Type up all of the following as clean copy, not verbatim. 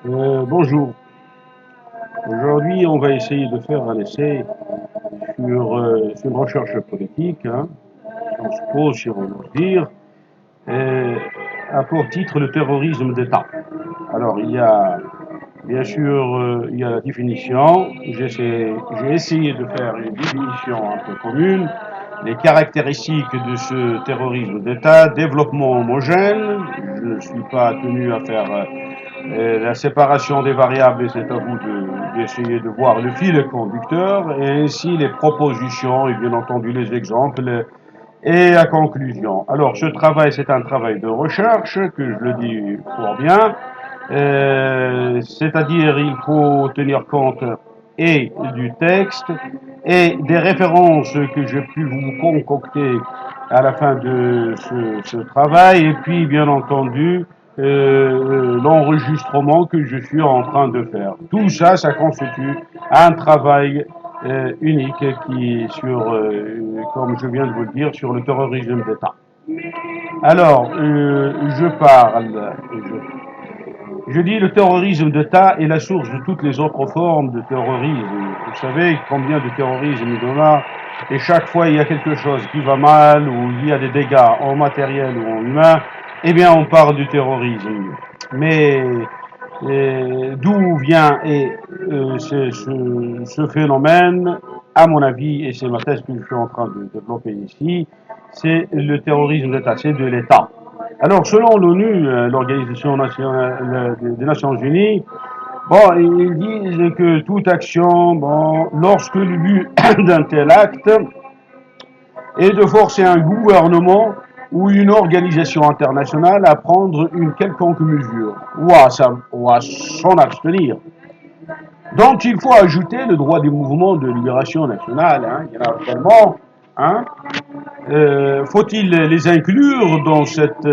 Bonjour. Aujourd'hui, on va essayer de faire un essai sur une recherche politique, Sciences Po, si on ose dire, euh, a pour titre le terrorisme d'État. Alors, il y a bien sûr il y a la définition. J'ai essayé de faire une définition un peu commune, les caractéristiques de ce terrorisme d'État, développement homogène. Je ne suis pas tenu à faire la séparation des variables, et c'est à vous d'essayer de voir le fil conducteur, et ainsi les propositions, et bien entendu les exemples, et la conclusion. Alors, ce travail, c'est un travail de recherche, que je le dis fort bien, c'est-à-dire il faut tenir compte et du texte et des références que j'ai pu vous concocter à la fin de ce travail, et puis bien entendu l'enregistrement que je suis en train de faire. Tout ça, ça constitue un travail unique qui est sur, comme je viens de vous le dire, sur le terrorisme d'État. Alors, je parle, je dis le terrorisme d'État est la source de toutes les autres formes de terrorisme. Vous savez combien de terrorisme il y en a, et chaque fois il y a quelque chose qui va mal, ou il y a des dégâts en matériel ou en humain, eh bien on parle du terrorisme. Mais d'où vient ce phénomène, à mon avis, et c'est ma thèse que je suis en train de développer ici, c'est le terrorisme d'État, c'est de l'État. Alors, selon l'ONU, l'Organisation des Nations Unies, bon, ils disent que toute action, bon, lorsque le but d'un tel acte est de forcer un gouvernement ou une organisation internationale à prendre une quelconque mesure ou à s'en abstenir. Donc, il faut ajouter le droit des mouvements de libération nationale. Il y en a tellement. Hein. Faut-il les inclure dans cette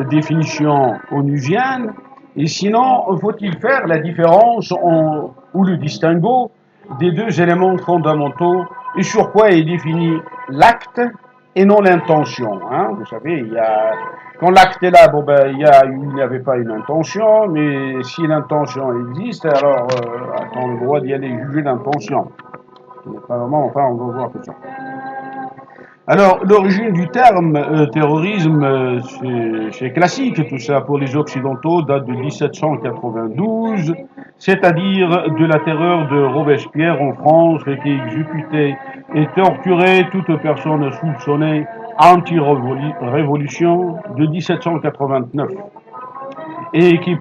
définition onusienne? Et sinon, faut-il faire la différence ou le distinguo des deux éléments fondamentaux, et sur quoi est défini l'acte et non l'intention? Vous savez, quand l'acte est là, bon ben, il n'y avait pas une intention, mais si l'intention existe, alors on a le droit d'y aller juger l'intention. Enfin, on va voir tout ça. Alors, l'origine du terme terrorisme, c'est classique, tout ça, pour les Occidentaux, date de 1792, c'est-à-dire de la terreur de Robespierre en France, qui exécutait et torturait toute personne soupçonnée anti-révolution de 1789, et qui,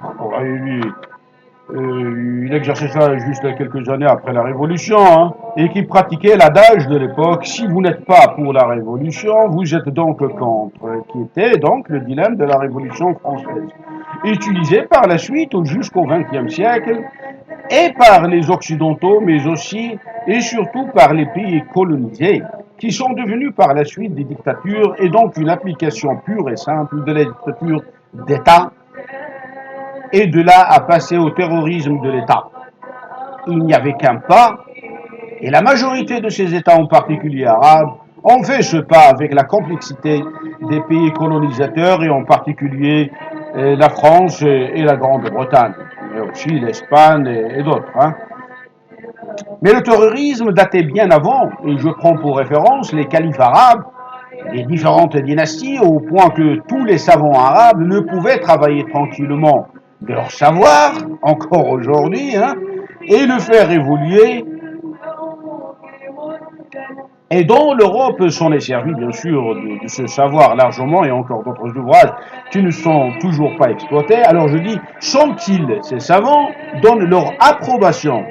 il exerçait ça juste quelques années après la Révolution, et qui pratiquait l'adage de l'époque: si vous n'êtes pas pour la Révolution, vous êtes donc contre, qui était donc le dilemme de la Révolution française, utilisé par la suite jusqu'au XXe siècle, et par les Occidentaux, mais aussi et surtout par les pays colonisés, qui sont devenus par la suite des dictatures, et donc une application pure et simple de la dictature d'État, et de là à passer au terrorisme de l'État. Il n'y avait qu'un pas, et la majorité de ces États, en particulier arabes, ont fait ce pas avec la complexité des pays colonisateurs, et en particulier la France et la Grande-Bretagne, mais aussi l'Espagne et d'autres. Mais le terrorisme datait bien avant, et je prends pour référence les califes arabes, les différentes dynasties, au point que tous les savants arabes ne pouvaient travailler tranquillement de leur savoir, encore aujourd'hui, et le faire évoluer, et dont l'Europe s'en est servie, bien sûr, de ce savoir largement, et encore d'autres ouvrages qui ne sont toujours pas exploités. Alors je dis, sont-ils, ces savants, donnent leur approbation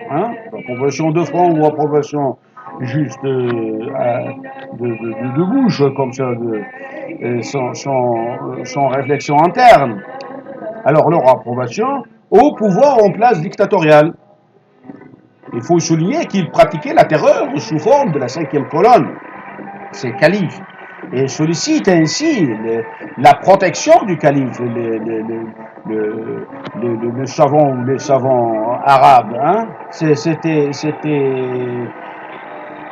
de front ou approbation juste de bouche, comme ça, sans réflexion interne, alors leur approbation au pouvoir en place dictatoriale. Il faut souligner qu'ils pratiquaient la terreur sous forme de la cinquième colonne, ces califes, et sollicitent ainsi la protection du calife, le savant ou les savants arabes. C'était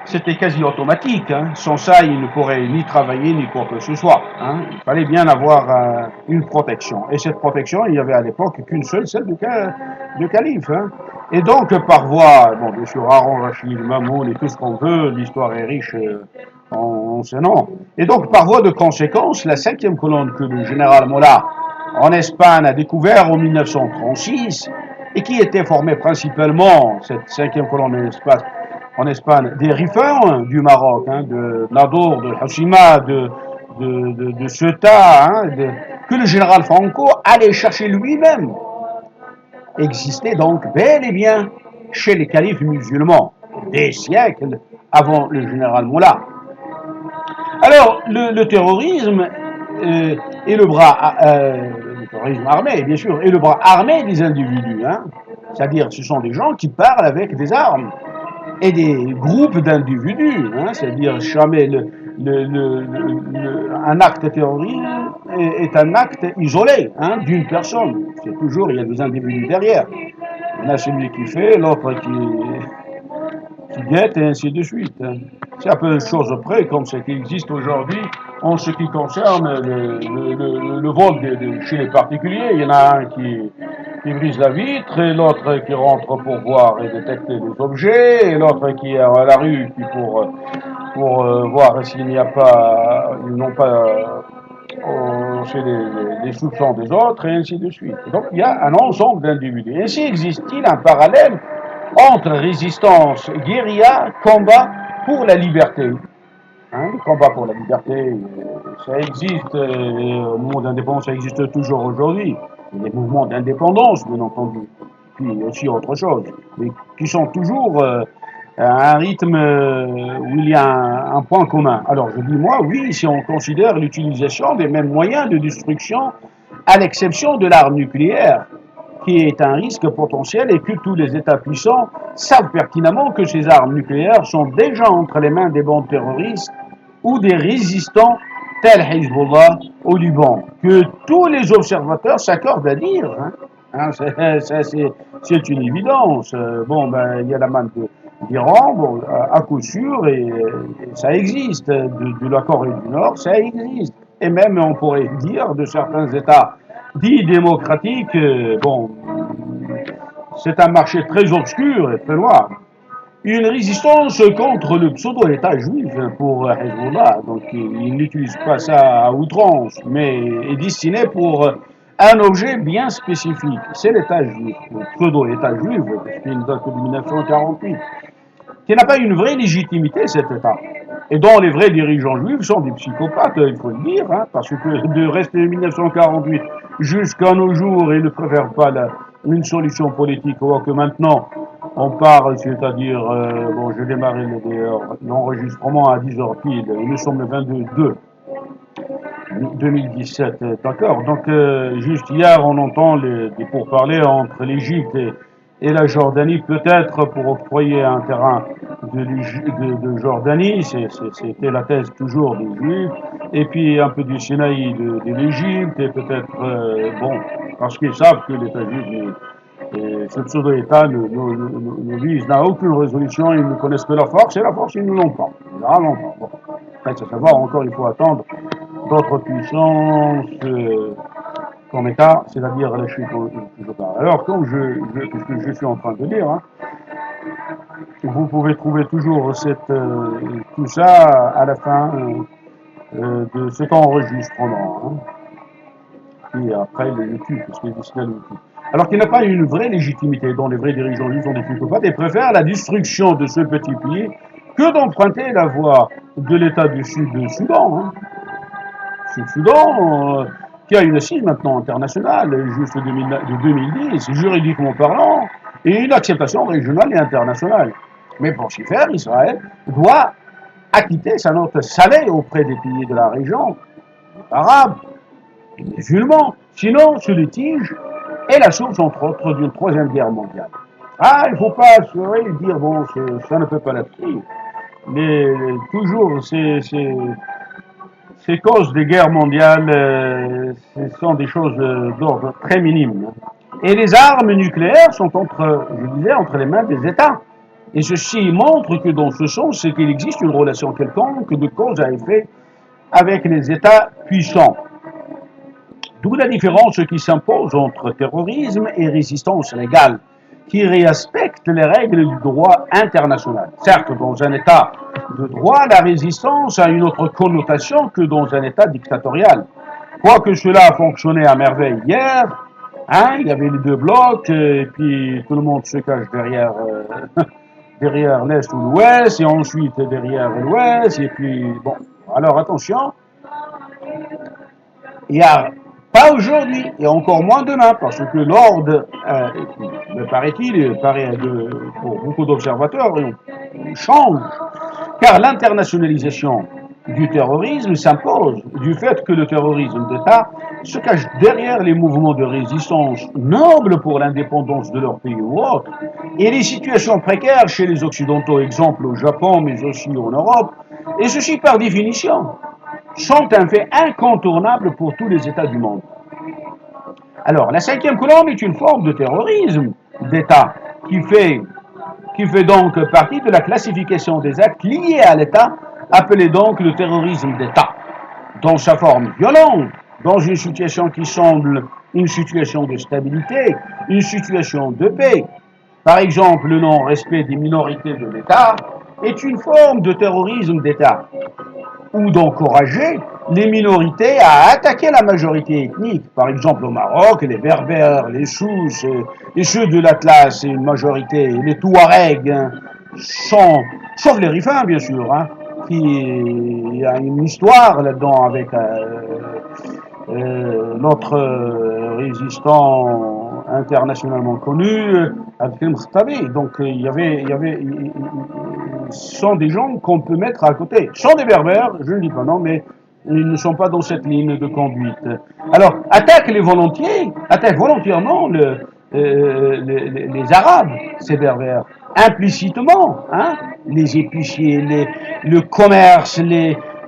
c'était quasi automatique. Hein. Sans ça, ils ne pourraient ni travailler ni quoi que ce soit. Hein. Il fallait bien avoir une protection. Et cette protection, il n'y avait à l'époque qu'une seule, celle du calife. Hein. Et donc, par voie, bon, bien sûr, Haroun Rachid, Mamoun et tout ce qu'on veut, l'histoire est riche en ces noms. Et donc, par voie de conséquence, la 5e colonne que le général Mola en Espagne a découvert en 1936 et qui était formée principalement, cette 5e colonne en Espagne, des riffeurs du Maroc, hein, de Nadour, de Hoshima, de Ceuta, hein, que le général Franco allait chercher lui-même, existait donc bel et bien chez les califes musulmans, des siècles avant le général Moula. Alors, le terrorisme et le terrorisme armé, bien sûr, et le bras armé des individus, hein, c'est-à-dire ce sont des gens qui parlent avec des armes et des groupes d'individus, hein, c'est-à-dire jamais un acte terroriste est un acte isolé hein, d'une personne. C'est toujours, il y a des individus derrière. Il y en a celui qui fait, l'autre qui guette, et ainsi de suite. Hein. C'est un peu de chose près, comme ce qui existe aujourd'hui en ce qui concerne le vol chez les particuliers. Il y en a un qui brise la vitre, et l'autre qui rentre pour voir et détecter des objets, et l'autre qui est à la rue pour voir s'il n'y a pas, ils n'ont pas chez les soupçons des autres, et ainsi de suite. Donc il y a un ensemble d'individus. Ainsi existe-t-il un parallèle entre résistance, guérilla, combat pour la liberté. Hein, le combat pour la liberté, ça existe au moment d'indépendance, ça existe toujours aujourd'hui. Il y a des mouvements d'indépendance, bien entendu, puis aussi autre chose, mais qui sont toujours à un rythme où il y a un point commun. Alors je dis moi, oui, si on considère l'utilisation des mêmes moyens de destruction, à l'exception de l'arme nucléaire, qui est un risque potentiel et que tous les États puissants savent pertinemment que ces armes nucléaires sont déjà entre les mains des bandes terroristes ou des résistants tels Hezbollah au Liban, que tous les observateurs s'accordent à dire. Hein, c'est une évidence. Bon, ben, il y a la main d'Iran, bon, à coup sûr, et ça existe. De la Corée du Nord, ça existe. Et même, on pourrait dire, de certains États dits démocratiques, bon, c'est un marché très obscur et très noir. Une résistance contre le pseudo-État juif pour Hezbollah, donc il n'utilise pas ça à outrance, mais est destiné pour un objet bien spécifique, c'est l'État juif, le pseudo-État juif, qui date de 1948, qui n'a pas une vraie légitimité, cet État, et dont les vrais dirigeants juifs sont des psychopathes, il faut le dire, hein, parce que de rester de 1948 jusqu'à nos jours, ils ne préfèrent pas une solution politique, alors que maintenant, on parle, c'est-à-dire, bon, j'ai démarré l'enregistrement à 10h pile, et nous sommes le 22 2017, d'accord. Donc, juste hier, on entend des pourparlers entre l'Égypte et la Jordanie, peut-être pour octroyer un terrain de Jordanie, c'était la thèse toujours des Juifs, et puis un peu du Sinaï de l'Égypte, et peut-être, bon, parce qu'ils savent que l'État juif, ce pseudo-État ne vise, n'a aucune résolution, ils ne connaissent que la force, et la force, ils ne l'ont pas. Généralement pas. Bon. Après, à savoir, encore, il faut attendre d'autres puissances comme État, c'est-à-dire les Chine que je parle. Alors, comme puisque je suis en train de dire, hein, vous pouvez trouver toujours tout ça à la fin de cet enregistrement. Hein, et après, le YouTube, parce qu'il est destiné à YouTube. Alors qu'il n'a pas une vraie légitimité, dont les vrais dirigeants lui sont des psychopathes, et préfèrent la destruction de ce petit pays que d'emprunter la voie de l'État du Sud-Soudan. Hein. Sud-Soudan, qui a une assise maintenant internationale, juste de 2010, juridiquement parlant, et une acceptation régionale et internationale. Mais pour s'y faire, Israël doit acquitter sa note salée auprès des pays de la région, arabes, musulmans. Sinon, ce litige est la source, entre autres, d'une troisième guerre mondiale. Ah, il ne faut pas se dire, bon, ça ne peut pas l'être. Mais toujours, ces causes des guerres mondiales, ce sont des choses d'ordre très minime. Et les armes nucléaires sont entre les mains des États. Et ceci montre que dans ce sens, c'est qu'il existe une relation quelconque de cause à effet avec les États puissants. D'où la différence qui s'impose entre terrorisme et résistance légale, qui respecte les règles du droit international. Certes, dans un État de droit, la résistance a une autre connotation que dans un État dictatorial. Quoique cela a fonctionné à merveille hier, hein, il y avait les deux blocs, et puis tout le monde se cache derrière, derrière l'Est ou l'Ouest, et ensuite derrière l'Ouest, et puis bon. Alors attention, il y a pas aujourd'hui, et encore moins demain, parce que l'ordre, me paraît-il, pour beaucoup d'observateurs, change, car l'internationalisation du terrorisme s'impose du fait que le terrorisme d'État se cache derrière les mouvements de résistance nobles pour l'indépendance de leur pays ou autre, et les situations précaires chez les Occidentaux, exemple au Japon, mais aussi en Europe, et ceci par définition sont un fait incontournable pour tous les États du monde. Alors, la cinquième colonne est une forme de terrorisme d'État qui fait donc partie de la classification des actes liés à l'État, appelé donc le terrorisme d'État, dans sa forme violente, dans une situation qui semble une situation de stabilité, une situation de paix. Par exemple, le non-respect des minorités de l'État est une forme de terrorisme d'État, ou d'encourager les minorités à attaquer la majorité ethnique. Par exemple, au Maroc, les Berbères, les Souss et ceux de l'Atlas, c'est une majorité, les Touaregs, hein, sauf les Rifains, bien sûr, hein, qui a une histoire là-dedans avec notre résistant internationalement connu, Abdelkrim Khattabi. Donc ce sont des gens qu'on peut mettre à côté. Ce sont des berbères, je ne dis pas non, mais ils ne sont pas dans cette ligne de conduite. Alors, attaque volontairement les Arabes, ces berbères, implicitement, hein, les épiciers, le commerce,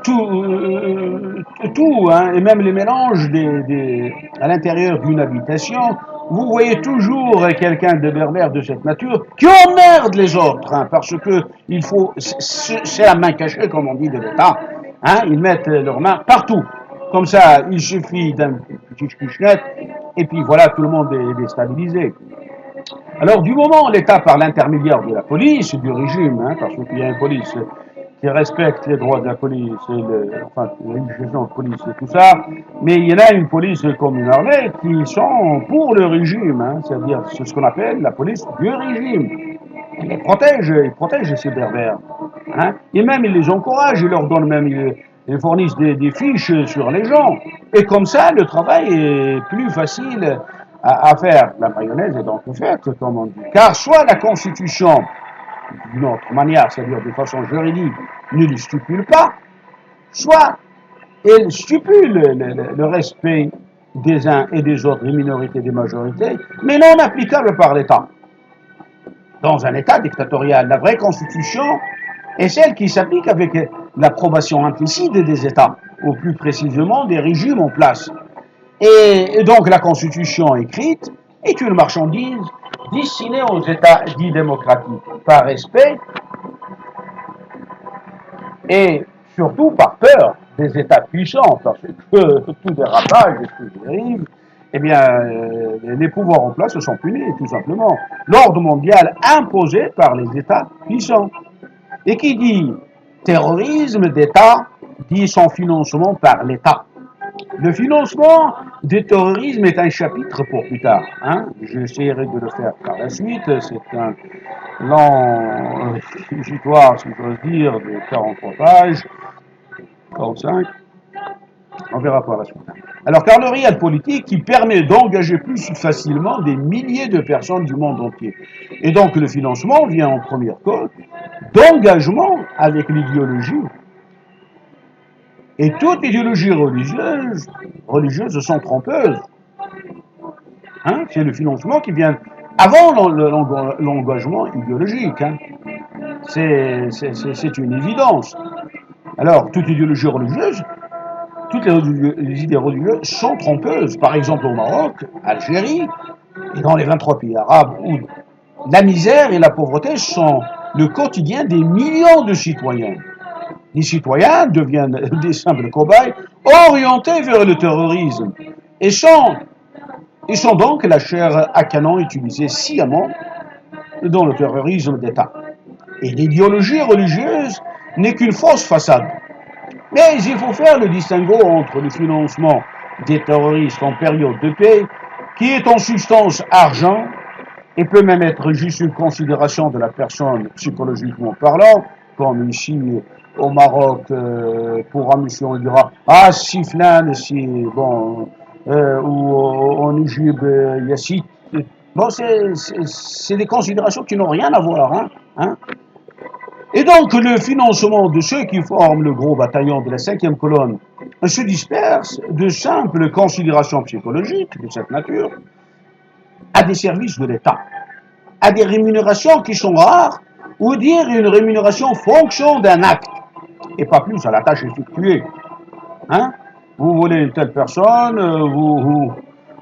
tout hein, et même les mélanges à l'intérieur d'une habitation. Vous voyez toujours quelqu'un de berbère de cette nature qui emmerde les autres, hein, parce que c'est la main cachée, comme on dit, de l'État. Hein, ils mettent leurs mains partout. Comme ça, il suffit d'un petit cuchenette, et puis voilà, tout le monde est déstabilisé. Alors, du moment où l'État, par l'intermédiaire de la police, du régime, hein, parce qu'il y a une police qui respecte les droits de la police, enfin, l'éducation de police et tout ça, mais il y en a une police comme une armée qui sont pour le régime, hein, c'est-à-dire c'est ce qu'on appelle la police du régime. Ils protègent ces berbères. Hein, et même ils les encouragent, ils leur donnent même, ils fournissent des fiches sur les gens. Et comme ça, le travail est plus facile à faire. La mayonnaise est donc faite, comme on dit. Car soit la Constitution, d'une autre manière, c'est-à-dire de façon juridique, ne le stipule pas, soit elle stipule le respect des uns et des autres, des minorités et des majorités, mais non applicable par l'État. Dans un État dictatorial, la vraie Constitution est celle qui s'applique avec l'approbation implicite des États, ou plus précisément des régimes en place. Et donc la Constitution écrite est une marchandise destinée aux États dits démocratiques, par respect et surtout par peur des États puissants, parce que tout dérapage, tout dérive, eh bien, les pouvoirs en place se sont punis, tout simplement. L'ordre mondial imposé par les États puissants. Et qui dit terrorisme d'État dit son financement par l'État. Le financement du terrorisme est un chapitre pour plus tard. Hein. J'essaierai de le faire par la suite. C'est un long histoire, si j'ose dire, de 43 pages, 45. On verra par la suite. Alors, car le réel politique qui permet d'engager plus facilement des milliers de personnes du monde entier. Et donc, le financement vient en première cause d'engagement avec l'idéologie. Et toute idéologie religieuse sont trompeuses. Hein, c'est le financement qui vient avant l'engagement idéologique. Hein. C'est une évidence. Alors, toute idéologie religieuse, toutes les idées religieuses sont trompeuses. Par exemple, au Maroc, Algérie, et dans les 23 pays arabes, où la misère et la pauvreté sont le quotidien des millions de citoyens. Les citoyens deviennent des simples cobayes orientés vers le terrorisme et sont donc la chair à canon utilisée sciemment dans le terrorisme d'État. Et l'idéologie religieuse n'est qu'une fausse façade. Mais il faut faire le distinguo entre le financement des terroristes en période de paix, qui est en substance argent, et peut même être juste une considération de la personne psychologiquement parlant, comme ici au Maroc, pour un monsieur, on dira ah si flan, si bon, ou en Égypte, Yassid. Bon, c'est des considérations qui n'ont rien à voir, hein. Et donc le financement de ceux qui forment le gros bataillon de la 5e colonne se disperse de simples considérations psychologiques de cette nature à des services de l'État, à des rémunérations qui sont rares, ou dire une rémunération fonction d'un acte, et pas plus à la tâche effectuée. Hein? Vous volez une telle personne,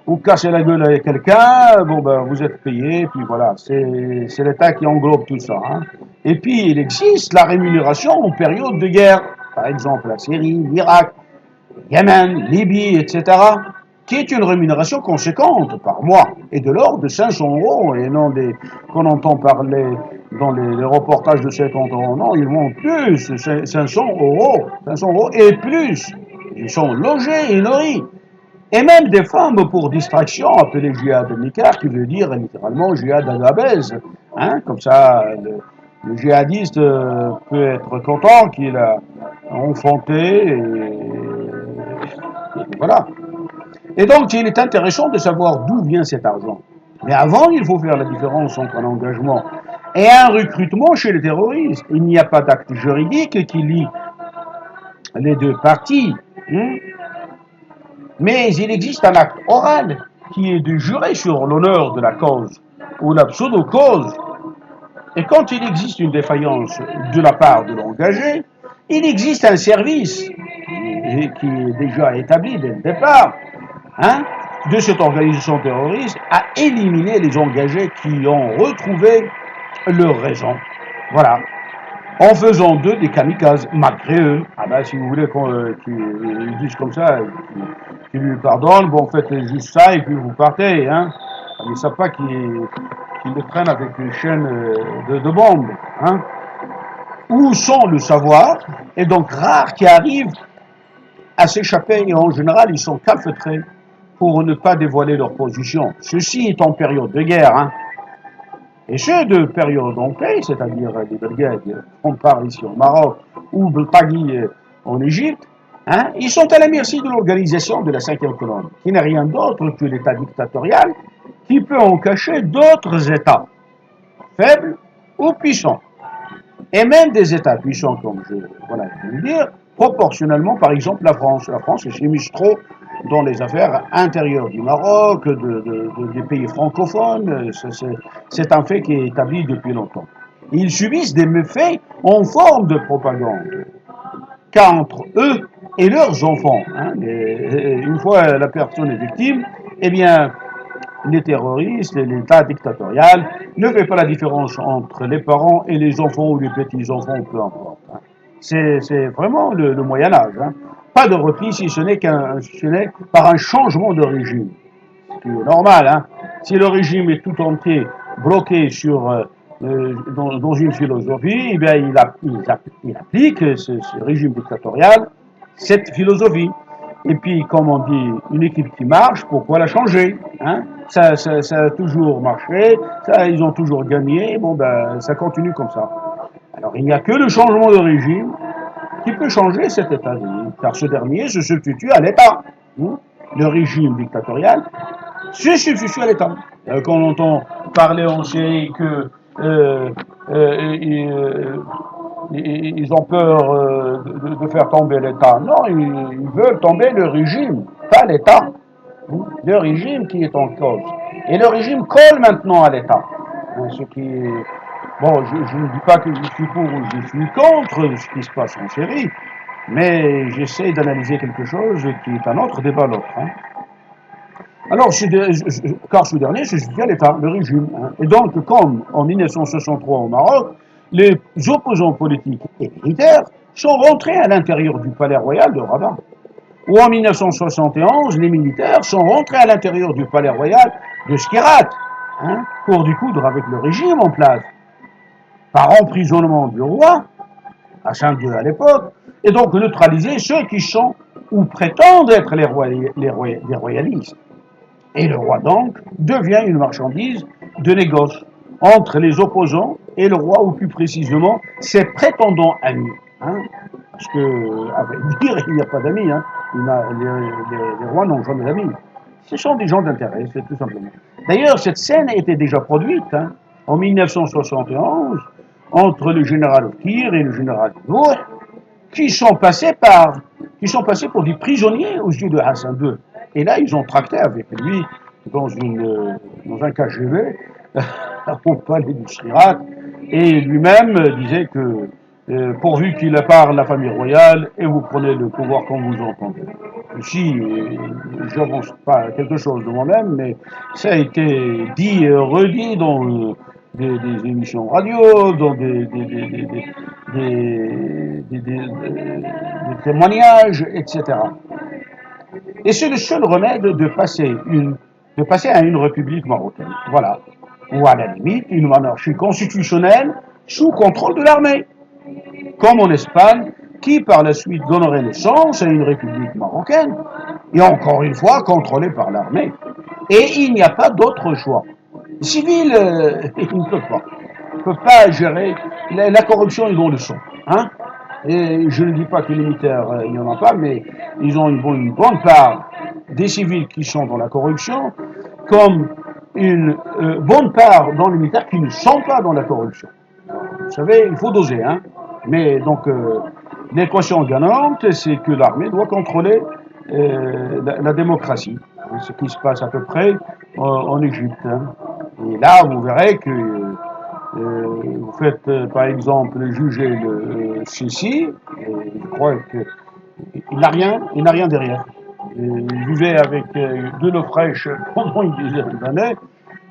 vous cassez la gueule avec quelqu'un, bon ben vous êtes payé, puis voilà, c'est l'État qui englobe tout ça. Hein? Et puis il existe la rémunération en période de guerre, par exemple la Syrie, l'Irak, Yémen, Libye, etc., qui est une rémunération conséquente par mois, et de l'ordre de 500 euros, et non qu'on entend parler dans les reportages de 50 euros. Non, ils vont plus, 500 euros et plus. Ils sont logés et nourris. Et même des femmes pour distraction, appelées jihad nikah, qui veut dire littéralement jihad à la baise. Hein, comme ça, le djihadiste peut être content qu'il a enfanté, et voilà. Et donc, il est intéressant de savoir d'où vient cet argent. Mais avant, il faut faire la différence entre un engagement et un recrutement chez les terroristes. Il n'y a pas d'acte juridique qui lie les deux parties. Mais il existe un acte oral qui est de jurer sur l'honneur de la cause ou la pseudo-cause. Et quand il existe une défaillance de la part de l'engagé, il existe un service qui est déjà établi dès le départ, de cette organisation terroriste à éliminer les engagés qui ont retrouvé leur raison. Voilà. En faisant d'eux des kamikazes, malgré eux. Ah ben, si vous voulez qu'ils disent comme ça, qu'ils lui pardonnent, bon, faites juste ça et puis vous partez, hein. Ils ne savent pas qu'ils le prennent avec une chaîne de bombes, hein. Ou sans le savoir, et donc rares qui arrivent à s'échapper, et en général, ils sont calfeutrés pour ne pas dévoiler leur position. Ceci est en période de guerre, hein. Et ceux de période en paix, c'est-à-dire les brigades qu'on parle ici au Maroc ou Beltaghi en Égypte, ils sont à la merci de l'organisation de la 5e colonne, qui n'est rien d'autre que l'État dictatorial qui peut en cacher d'autres États, faibles ou puissants. Et même des États puissants, comme je viens de le dire, proportionnellement, par exemple, la France. La France s'immisce trop dans les affaires intérieures du Maroc, des pays francophones. C'est un fait qui est établi depuis longtemps. Ils subissent des méfaits en forme de propagande, car entre eux et leurs enfants, une fois la personne est victime, eh bien, les terroristes, l'État dictatorial ne fait pas la différence entre les parents et les enfants ou les petits-enfants, peu importe. C'est vraiment le Moyen-Âge. Pas de repli si ce n'est par un changement de régime. Ce qui est normal. Si le régime est tout entier bloqué dans une philosophie, eh bien, il applique ce régime dictatorial, cette philosophie. Et puis, comme on dit, une équipe qui marche, pourquoi la changer? Ça a toujours marché, ils ont toujours gagné, bon ben ça continue comme ça. Alors il n'y a que le changement de régime qui peut changer cet état de vie, car ce dernier se substitue à l'État. Le régime dictatorial se substitue à l'État. Quand on entend parler en série que ils ont peur de faire tomber l'État. Non, ils veulent tomber le régime, pas l'État. Le régime qui est en cause. Et le régime colle maintenant à l'État. Ce qui est... Bon, je ne dis pas que je suis pour ou je suis contre ce qui se passe en Syrie, mais j'essaie d'analyser quelque chose qui est un autre débat l'autre. Alors, car ce dernier se substitue à l'État, le régime. Et donc, comme en 1963 au Maroc, les opposants politiques et militaires sont rentrés à l'intérieur du palais royal de Rabat. Ou en 1971, les militaires sont rentrés à l'intérieur du palais royal de Skhirat, pour découdre avec le régime en place, par emprisonnement du roi, Hassan II à l'époque, et donc neutraliser ceux qui sont ou prétendent être les royalistes. Et le roi donc devient une marchandise de négoce entre les opposants et le roi, ou plus précisément ses prétendants amis. Parce que, à vrai dire, il n'y a pas d'amis. Les rois n'ont jamais d'amis. Ce sont des gens d'intérêt, c'est tout simplement. D'ailleurs, cette scène était déjà produite en 1971 entre le général Ophir et le général Nour, qui sont passés pour des prisonniers aux yeux de Hassan II. Et là, ils ont tracté avec lui dans un KGB au palais du Skhirat, et lui-même disait que pourvu qu'il parle la famille royale, et vous prenez le pouvoir quand vous entendez. Ici, je n'avance pas quelque chose de moi-même, mais ça a été dit et redit dans des émissions radio, dans des témoignages, etc. Et c'est le seul remède de passer à une république marocaine. Voilà. Ou à la limite, une monarchie constitutionnelle sous contrôle de l'armée, comme en Espagne, qui par la suite donnerait naissance à une république marocaine, et encore une fois contrôlée par l'armée. Et il n'y a pas d'autre choix. Les civils, ils ne peuvent pas. Ils ne peuvent pas gérer. La corruption, ils ont le son. Et je ne dis pas que les militaires, il n'y en a pas, mais ils ont une bonne part des civils qui sont dans la corruption, comme une bonne part dans les militaires qui ne sont pas dans la corruption. Vous savez, il faut doser. Mais donc, l'équation gagnante, c'est que l'armée doit contrôler la démocratie. Ce qui se passe à peu près en Égypte. Et là, vous verrez que vous faites, par exemple, juger le Sisi, et je crois qu'il n'a rien derrière. Il vivait avec de l'eau fraîche pendant une dizaine d'années.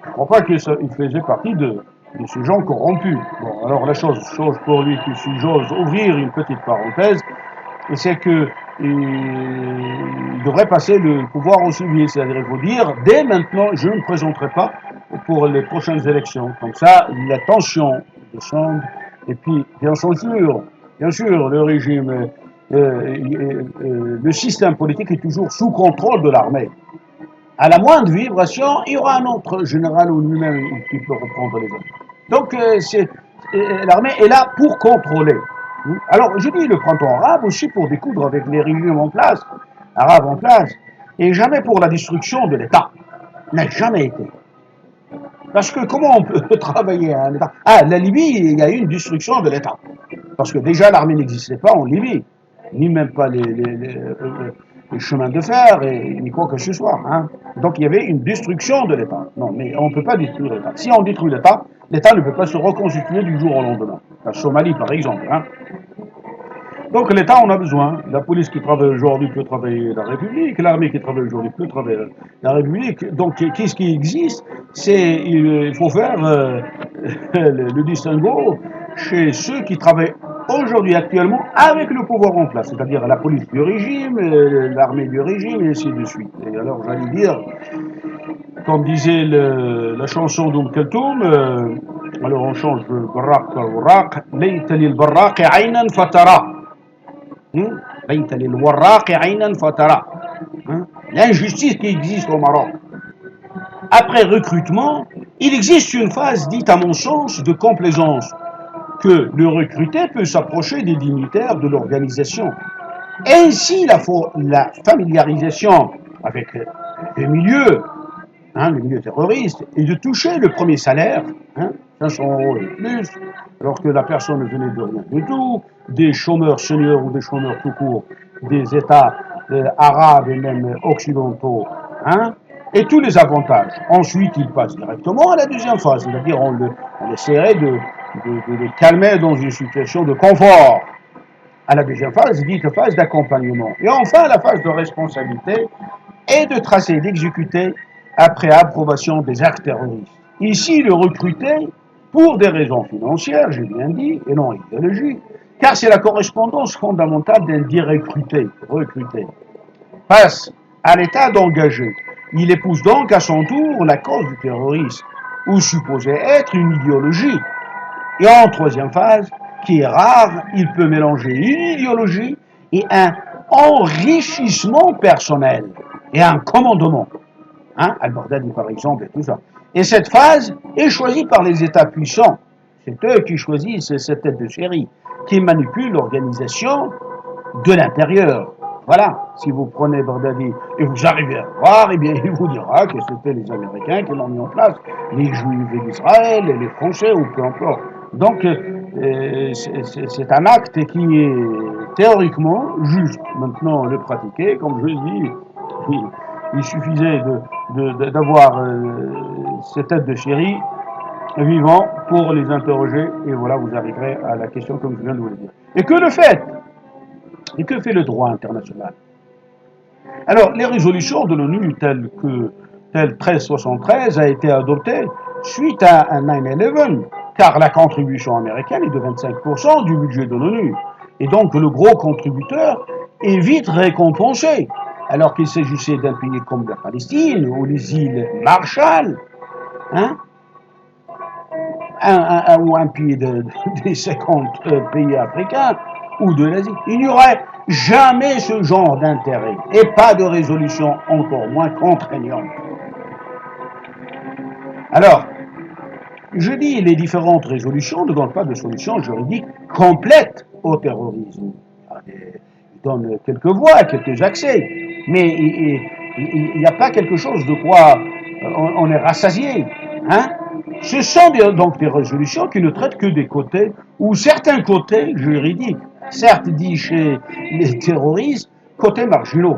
Je ne crois pas qu'il faisait partie de ces gens corrompus. Bon, alors la chose pour lui, si j'ose ouvrir une petite parenthèse, c'est que il devrait passer le pouvoir au civil, c'est-à-dire il faut dire, dès maintenant, je ne me présenterai pas pour les prochaines élections. Comme ça, la tension descend, et puis, bien sûr, le régime, le système politique est toujours sous contrôle de l'armée. À la moindre vibration, il y aura un autre général ou lui-même qui peut reprendre les armes. Donc, l'armée est là pour contrôler. Alors, je dis le printemps arabe aussi pour découdre avec les régimes arabes en place, et jamais pour la destruction de l'État. N'a jamais été. Parce que comment on peut travailler à un État? La Libye, il y a eu une destruction de l'État. Parce que déjà, l'armée n'existait pas en Libye, ni même pas les chemins de fer, ni quoi que ce soit. Donc, il y avait une destruction de l'État. Non, mais on ne peut pas détruire l'État. Si on détruit l'État, l'État ne peut pas se reconstituer du jour au lendemain. La Somalie, par exemple. Donc l'État en a besoin. La police qui travaille aujourd'hui peut travailler la République, l'armée qui travaille aujourd'hui peut travailler la République. Donc qu'est-ce qui existe? Il faut faire le distinguo chez ceux qui travaillent aujourd'hui actuellement avec le pouvoir en place, c'est-à-dire la police du régime, l'armée du régime, et ainsi de suite. Et alors j'allais dire, comme disait la chanson d'Oum Kaltoum, alors on change de Barraq par Warraq, Layta lil Barraq aynan fatara. L'injustice qui existe au Maroc. Après recrutement, il existe une phase dite à mon sens de complaisance, que le recruté peut s'approcher des dignitaires de l'organisation. Ainsi, la familiarisation avec les milieux terroristes, et de toucher le premier salaire, 500 € et plus, alors que la personne ne venait de rien du tout, des chômeurs seniors ou des chômeurs tout court, des États arabes et même occidentaux, et tous les avantages. Ensuite, il passe directement à la deuxième phase, c'est-à-dire on essaierait de les calmer dans une situation de confort. À la deuxième phase, dite phase d'accompagnement. Et enfin, la phase de responsabilité et de tracer, d'exécuter après approbation des actes terroristes. Ici, le recruté pour des raisons financières, j'ai bien dit, et non idéologiques, car c'est la correspondance fondamentale d'un dit recruté, face à l'état d'engagé. Il épouse donc à son tour la cause du terrorisme, ou supposé être une idéologie. Et en troisième phase, qui est rare, il peut mélanger une idéologie et un enrichissement personnel, et un commandement. Al-Baghdadi par exemple, et tout ça. Et cette phase est choisie par les États puissants. C'est eux qui choisissent cette tête de série, qui manipulent l'organisation de l'intérieur. Voilà, si vous prenez Baghdadi et vous arrivez à voir, eh bien, il vous dira que c'était les Américains qui l'ont mis en place, les Juifs d'Israël, les Français, ou peu importe. Donc, c'est un acte qui est théoriquement juste. Maintenant, le pratiquer, comme je dis, il suffisait d'avoir ces têtes de chéri vivants pour les interroger, et voilà, vous arriverez à la question comme je viens de vous le dire. Et que le fait Et que fait le droit international? Alors, les résolutions de l'ONU telles 1373 a été adoptée suite à un 9/11, car la contribution américaine est de 25% du budget de l'ONU. Et donc, le gros contributeur est vite récompensé, alors qu'il s'agissait d'un pays comme la Palestine ou les îles Marshall, hein, ou un pays des 50 pays africains, ou de l'Asie. Il n'y aurait jamais ce genre d'intérêt, et pas de résolution encore moins contraignante. Alors, je dis, les différentes résolutions ne donnent pas de solution juridique complète au terrorisme. Ils donnent quelques voies, quelques accès, mais il n'y a pas quelque chose de quoi on est rassasié. Hein? Ce sont donc des résolutions qui ne traitent que des côtés, ou certains côtés juridiques, certes dit chez les terroristes, côtés marginaux.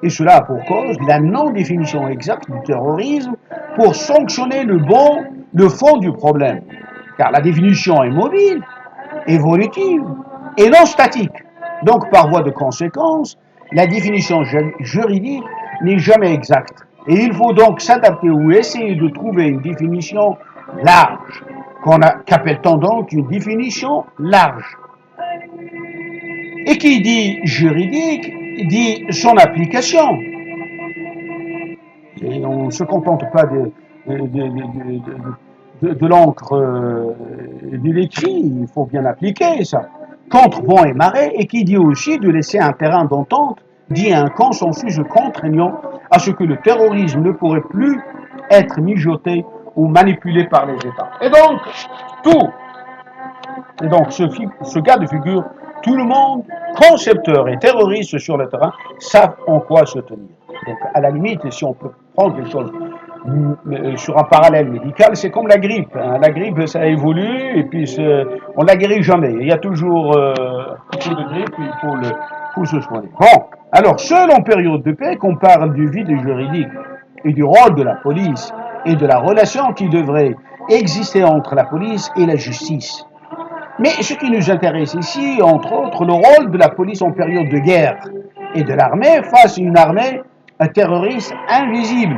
Et cela a pour cause la non-définition exacte du terrorisme pour sanctionner le fond du problème. Car la définition est mobile, évolutive et non statique. Donc, par voie de conséquence, la définition juridique n'est jamais exacte. Et il faut donc s'adapter ou essayer de trouver une définition large, qu'appelle-t-on donc une définition large. Et qui dit juridique, dit son application. Et on ne se contente pas de l'encre de l'écrit, il faut bien appliquer ça. Contre vent et marée, et qui dit aussi de laisser un terrain d'entente, dit un consensus contraignant à ce que le terrorisme ne pourrait plus être mijoté ou manipulé par les États. Et donc ce cas de figure, tout le monde, concepteur et terroriste sur le terrain, savent en quoi se tenir. Donc à la limite, si on peut prendre les choses sur un parallèle médical, c'est comme la grippe. La grippe, ça évolue et puis on ne la guérit jamais. Il y a toujours un coup de grippe, il faut se soigner. Bon, alors, seul en période de paix qu'on parle du vide juridique et du rôle de la police et de la relation qui devrait exister entre la police et la justice. Mais ce qui nous intéresse ici, entre autres, le rôle de la police en période de guerre et de l'armée face à une armée terroriste invisible.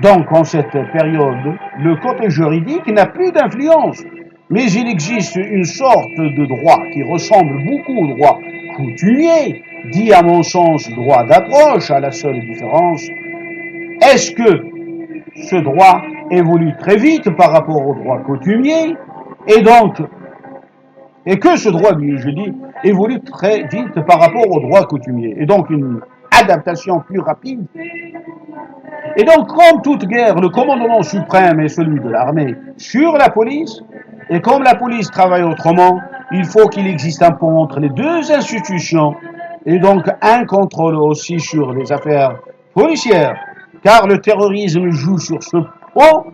Donc, en cette période, le côté juridique n'a plus d'influence, mais il existe une sorte de droit qui ressemble beaucoup au droit coutumier, dit à mon sens droit d'approche, à la seule différence. Est-ce que ce droit évolue très vite par rapport au droit coutumier, et que ce droit, je dis, évolue très vite par rapport au droit coutumier, et donc une adaptation plus rapide. Et donc, comme toute guerre, le commandement suprême est celui de l'armée sur la police, et comme la police travaille autrement, il faut qu'il existe un pont entre les deux institutions, et donc un contrôle aussi sur les affaires policières, car le terrorisme joue sur ce pont,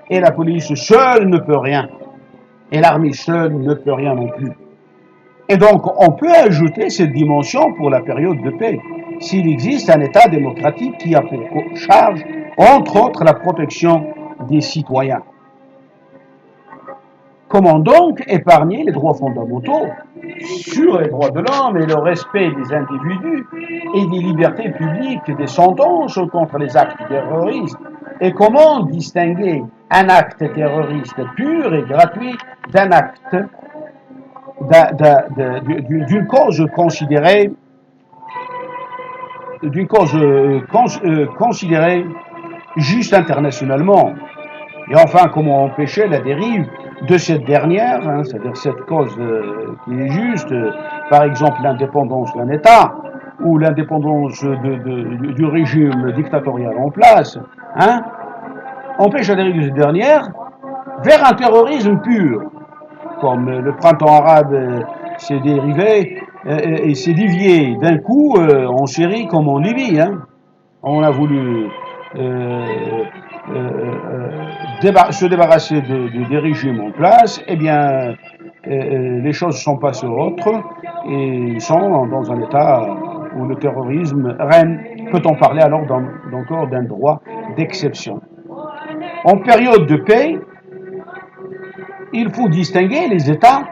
et la police seule ne peut rien, et l'armée seule ne peut rien non plus. Et donc, on peut ajouter cette dimension pour la période de paix, s'il existe un État démocratique qui a pour charge, entre autres, la protection des citoyens. Comment donc épargner les droits fondamentaux sur les droits de l'homme et le respect des individus et des libertés publiques, des sentences contre les actes terroristes? Et comment distinguer un acte terroriste pur et gratuit d'un acte, d'une cause considérée, considérée juste internationalement. Et enfin, comment empêcher la dérive de cette dernière, hein, c'est-à-dire cette cause qui est juste, par exemple l'indépendance d'un État ou l'indépendance du régime dictatorial en place, hein, empêche la dérive de cette dernière vers un terrorisme pur, comme le printemps arabe s'est dérivé et s'est dévié d'un coup en Syrie comme en Libye. Hein. On a voulu se débarrasser des régimes en place, eh bien, les choses sont passées autres et sont dans un état où le terrorisme règne. Peut-on parler alors encore d'un droit d'exception? En période de paix, il faut distinguer les États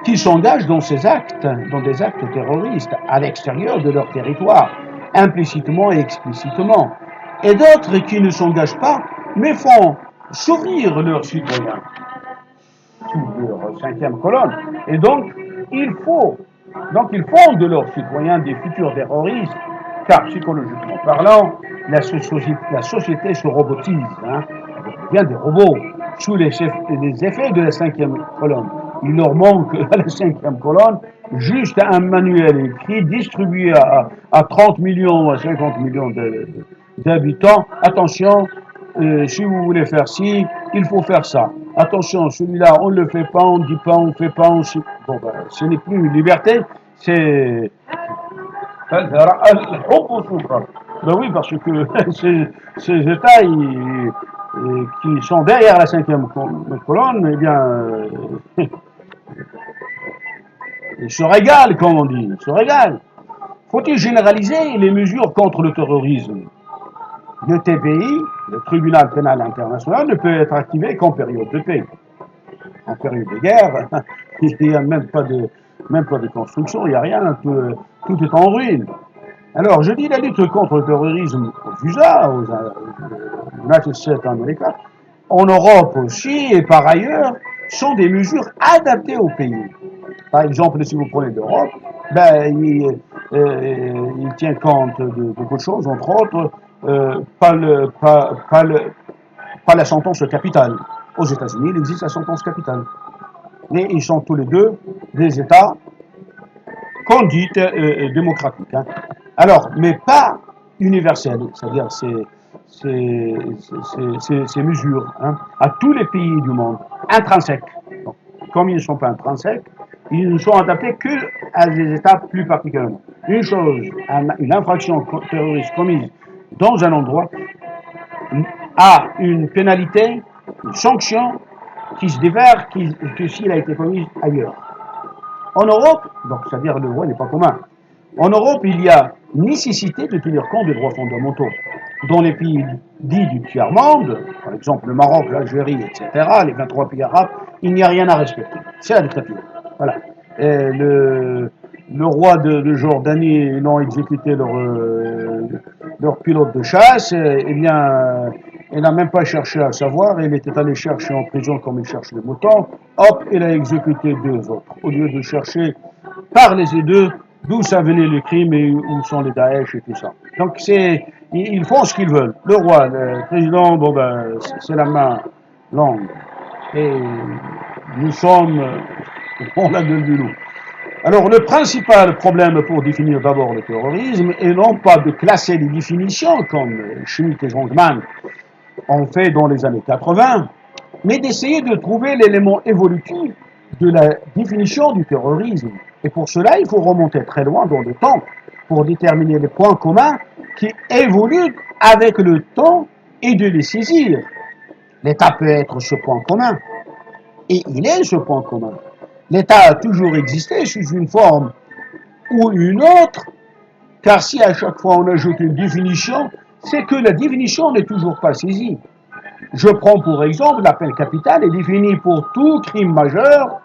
qui s'engagent dans ces actes, dans des actes terroristes, à l'extérieur de leur territoire, implicitement et explicitement, et d'autres qui ne s'engagent pas, mais font s'ouvrir leurs citoyens sous leur cinquième colonne. Et donc, ils font de leurs citoyens des futurs terroristes, car psychologiquement parlant, la société se robotise, hein, avec bien des robots, sous les effets de la cinquième colonne. Il leur manque à la cinquième colonne juste un manuel écrit distribué à 30 millions, à 50 millions d'habitants. Attention, si vous voulez faire ci, il faut faire ça. Attention, celui-là, on ne le fait pas, on ne dit pas, on ne fait pas, on ne... Bon, ben, ce n'est plus une liberté, c'est... Ben oui, parce que ces États qui sont derrière la cinquième colonne, eh bien, ils se régalent, comme on dit, ils se régalent. Faut-il généraliser les mesures contre le terrorisme? Le TPI, le tribunal pénal international, ne peut être activé qu'en période de paix. En période de guerre, il n'y a même pas de construction, il n'y a rien, tout est en ruine. Alors, je dis la lutte contre le terrorisme aux USA, aux United States America, en Europe aussi et par ailleurs, sont des mesures adaptées au pays. Par exemple, si vous prenez l'Europe, ben, il tient compte de beaucoup de choses, entre autres, pas la sentence capitale. Aux États-Unis, il existe la sentence capitale. Et ils sont tous les deux des États qu'on dit démocratiques. Hein. Alors, mais pas universelles, c'est-à-dire ces mesures, hein, à tous les pays du monde, intrinsèques. Donc, comme ils ne sont pas intrinsèques, ils ne sont adaptés qu'à des États plus particulièrement. Une chose, une infraction terroriste commise dans un endroit a une pénalité, une sanction qui se diffère que s'il a été commis ailleurs. En Europe, donc c'est-à-dire le droit n'est pas commun. En Europe, il y a nécessité de tenir compte des droits fondamentaux. Dans les pays dits du tiers-monde, par exemple le Maroc, l'Algérie, etc., les 23 pays arabes, il n'y a rien à respecter. C'est la dictature. Voilà. Et le roi de Jordanie, ils ont exécuté leur pilote de chasse, eh bien, il n'a même pas cherché à savoir, il était allé chercher en prison comme il cherche les moutons, hop, il a exécuté 2 autres, au lieu de chercher par les deux d'où ça venait le crime et où sont les Daesh et tout ça. Donc ils font ce qu'ils veulent. Le roi, le président, bon ben, c'est la main longue. Et nous sommes, on la gueule du loup. Alors le principal problème pour définir d'abord le terrorisme est non pas de classer les définitions comme Schmitt et Jongman ont fait dans les années 80, mais d'essayer de trouver l'élément évolutif de la définition du terrorisme. Et pour cela, il faut remonter très loin dans le temps pour déterminer les points communs qui évoluent avec le temps et de les saisir. L'État peut être ce point commun, et il est ce point commun. L'État a toujours existé sous une forme ou une autre, car si à chaque fois on ajoute une définition, c'est que la définition n'est toujours pas saisie. Je prends pour exemple la peine capitale est définie pour tout crime majeur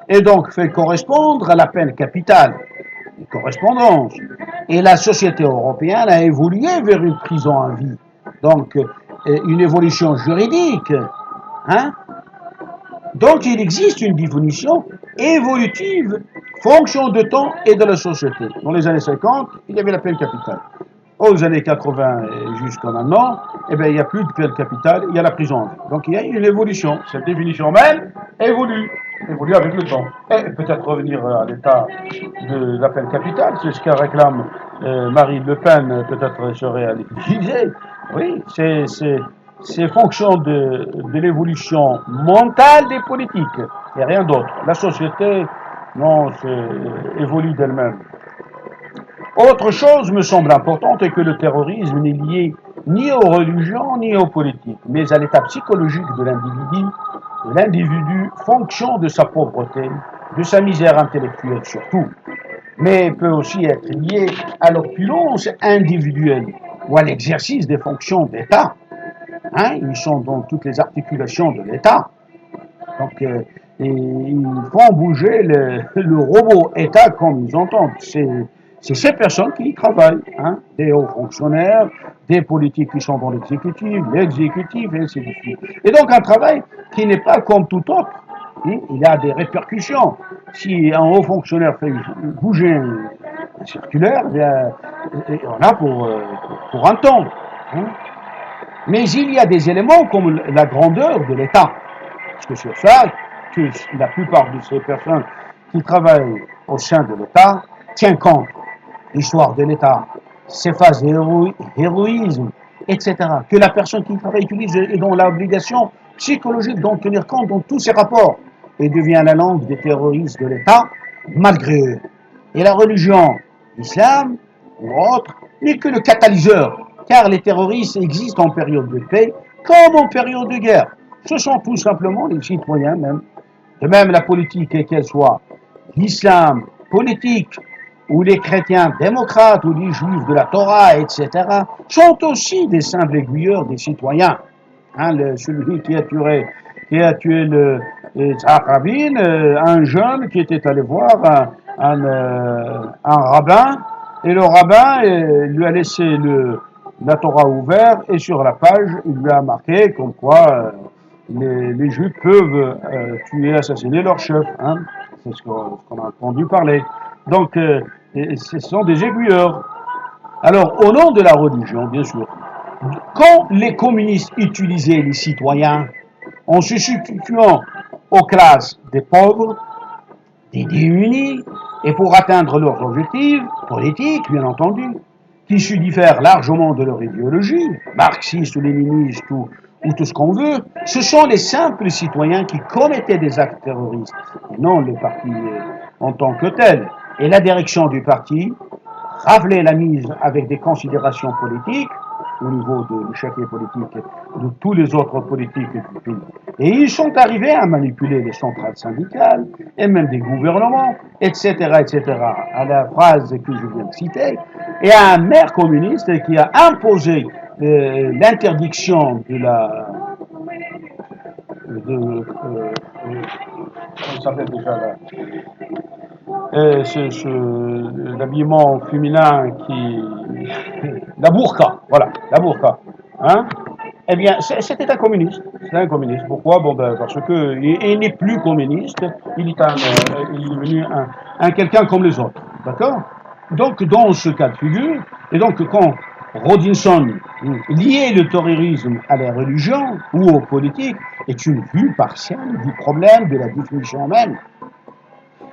et donc fait correspondre à la peine capitale. Une correspondance. Et la société européenne a évolué vers une prison à vie. Donc, une évolution juridique Hein? Donc il existe une définition évolutive, fonction de temps et de la société. Dans les années 50, il y avait la peine capitale. Aux années 80 et jusqu'à maintenant, eh bien, il n'y a plus de peine capitale, il y a la prison. Donc il y a une évolution. Cette définition même évolue avec le temps. Et peut-être revenir à l'état de la peine capitale, c'est ce que réclame Marine Le Pen, peut-être serait à l'utiliser. Oui, c'est fonction de l'évolution mentale des politiques et rien d'autre. La société, non, évolue d'elle-même. Autre chose me semble importante est que le terrorisme n'est lié ni aux religions ni aux politiques, mais à l'état psychologique de l'individu, fonction de sa pauvreté, de sa misère intellectuelle surtout, mais peut aussi être lié à l'opulence individuelle ou à l'exercice des fonctions d'État. Hein, ils sont dans toutes les articulations de l'État. Donc, ils font bouger le robot État comme ils entendent. C'est ces personnes qui y travaillent, hein, des hauts fonctionnaires, des politiques qui sont dans l'exécutif, et ainsi de suite. Et donc un travail qui n'est pas comme tout autre. Hein, il a des répercussions. Si un haut fonctionnaire fait bouger un circulaire, bien, on a pour un temps. Hein. Mais il y a des éléments comme la grandeur de l'État. Parce que sur ça, que la plupart de ces personnes qui travaillent au sein de l'État tiennent compte de l'histoire de l'État, ses phases d'héroïsme, etc. Que la personne qui travaille utilise est dans l'obligation psychologique d'en tenir compte dans tous ses rapports et devient la langue des terroristes de l'État malgré eux. Et la religion, l'islam ou autre, n'est que le catalyseur, car les terroristes existent en période de paix comme en période de guerre. Ce sont tout simplement les citoyens même. De même la politique, qu'elle soit l'islam politique ou les chrétiens démocrates ou les juifs de la Torah, etc., sont aussi des simples aiguilleurs des citoyens. Hein, celui qui a tué le Rabin, un jeune qui était allé voir un rabbin, et le rabbin lui a laissé la Torah ouverte, et sur la page, il lui a marqué comme quoi les Juifs peuvent tuer, assassiner leur chef. Hein. C'est ce qu'on a entendu parler. Donc, ce sont des aiguilleurs. Alors, au nom de la religion, bien sûr, quand les communistes utilisaient les citoyens en se substituant aux classes des pauvres, des démunis, et pour atteindre leurs objectifs politiques, bien entendu, qui se diffèrent largement de leur idéologie, marxiste ou léniniste ou tout ce qu'on veut, ce sont les simples citoyens qui commettaient des actes terroristes, et non le parti en tant que tel. Et la direction du parti raflait la mise avec des considérations politiques au niveau de l'échiquier politique de tous les autres politiques du pays. Et ils sont arrivés à manipuler les centrales syndicales et même des gouvernements, etc., etc., à la phrase que je viens de citer, et à un maire communiste qui a imposé l'interdiction de la... comment s'appelle déjà là l'habillement féminin la burqa, voilà, la burqa, hein. Eh bien, c'était un communiste. C'était un communiste. Pourquoi? Bon, ben, parce que il n'est plus communiste. Il est devenu un quelqu'un comme les autres. D'accord? Donc, dans ce cas de figure, et donc quand Robinson liait le terrorisme à la religion ou aux politiques, est une vue partielle du problème de la définition même.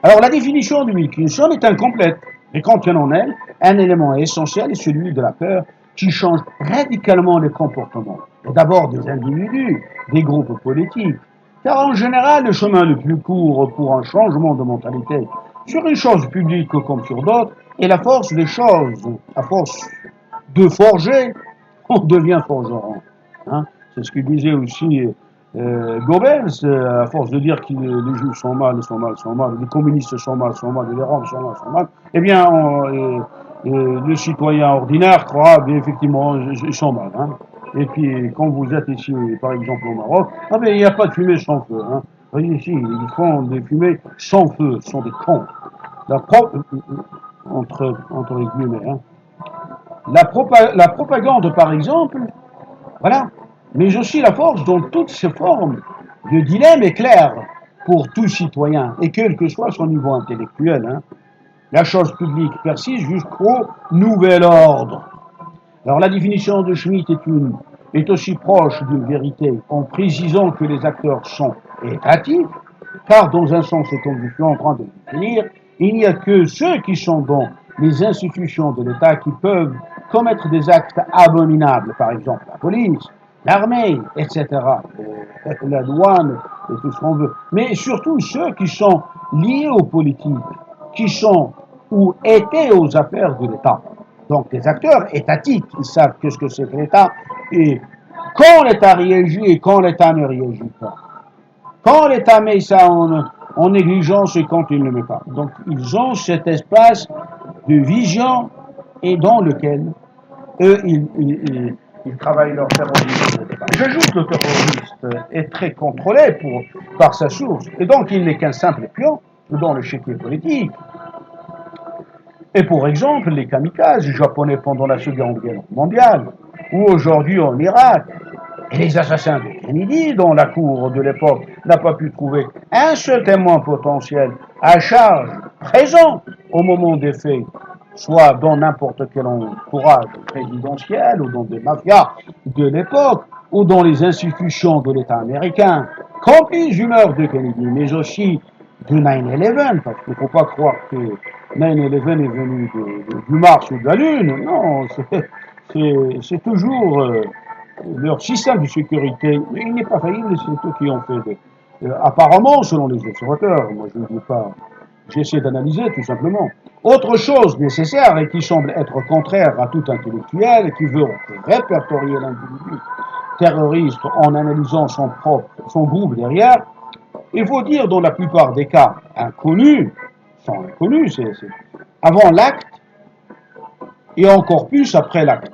Alors, la définition de Wilkinson est incomplète, mais contient en elle un élément essentiel, celui de la peur, qui change radicalement les comportements. D'abord des individus, des groupes politiques, car en général, le chemin le plus court pour un changement de mentalité sur une chose publique comme sur d'autres est la force des choses. À force de forger, on devient forgeron. Hein, c'est ce que disait aussi Goebbels, à force de dire que les juifs sont mal, les communistes sont mal, les roms sont mal, eh bien, le citoyen ordinaire croit bien effectivement ils sont mal. Hein. Et puis, quand vous êtes ici, par exemple au Maroc, ah ben, il n'y a pas de fumée sans feu. Hein. Voyez ici, ils font des fumées sans feu, ce sont des cons. Entre les guillemets. Hein. La propagande, par exemple, voilà, mais aussi la force dans toutes ses formes Le dilemme est clair pour tout citoyen, et quel que soit son niveau intellectuel. La chose publique persiste jusqu'au nouvel ordre. Alors la définition de Schmitt est aussi proche d'une vérité en précisant que les acteurs sont étatiques, car dans un sens, c'est comme je suis en train de le définir, il n'y a que ceux qui sont dans les institutions de l'État qui peuvent commettre des actes abominables, par exemple la police, l'armée, etc., la douane, et tout ce qu'on veut. Mais surtout ceux qui sont liés aux politiques, qui sont ou étaient aux affaires de l'État. Donc des acteurs étatiques, ils savent qu'est-ce que c'est que l'État et quand l'État réagit et quand l'État ne réagit pas. Quand l'État met ça en négligence et quand il ne le met pas. Donc ils ont cet espace de vision et dans lequel eux, ils travaillent leur terrorisme. J'ajoute que le terroriste est très contrôlé par sa source et donc il n'est qu'un simple pion dans l'échiquier politique. Et pour exemple, les kamikazes japonais pendant la Seconde Guerre mondiale, ou aujourd'hui en Irak, et les assassins de Kennedy, dont la cour de l'époque n'a pas pu trouver un seul témoin potentiel à charge, présent au moment des faits, soit dans n'importe quel entourage présidentiel, ou dans des mafias de l'époque, ou dans les institutions de l'État américain, complices du meurtre de Kennedy, mais aussi du 9/11, parce qu'il ne faut pas croire que 9/11 est venu du Mars ou de la Lune, non, c'est toujours leur système de sécurité. Il n'est pas faillible, c'est eux qui ont fait apparemment, selon les observateurs, moi je ne dis pas, j'essaie d'analyser tout simplement. Autre chose nécessaire et qui semble être contraire à tout intellectuel qui veut répertorier l'individu terroriste en analysant son groupe derrière, il faut dire dans la plupart des cas inconnus, sont inconnus, c'est avant l'acte et encore plus après l'acte.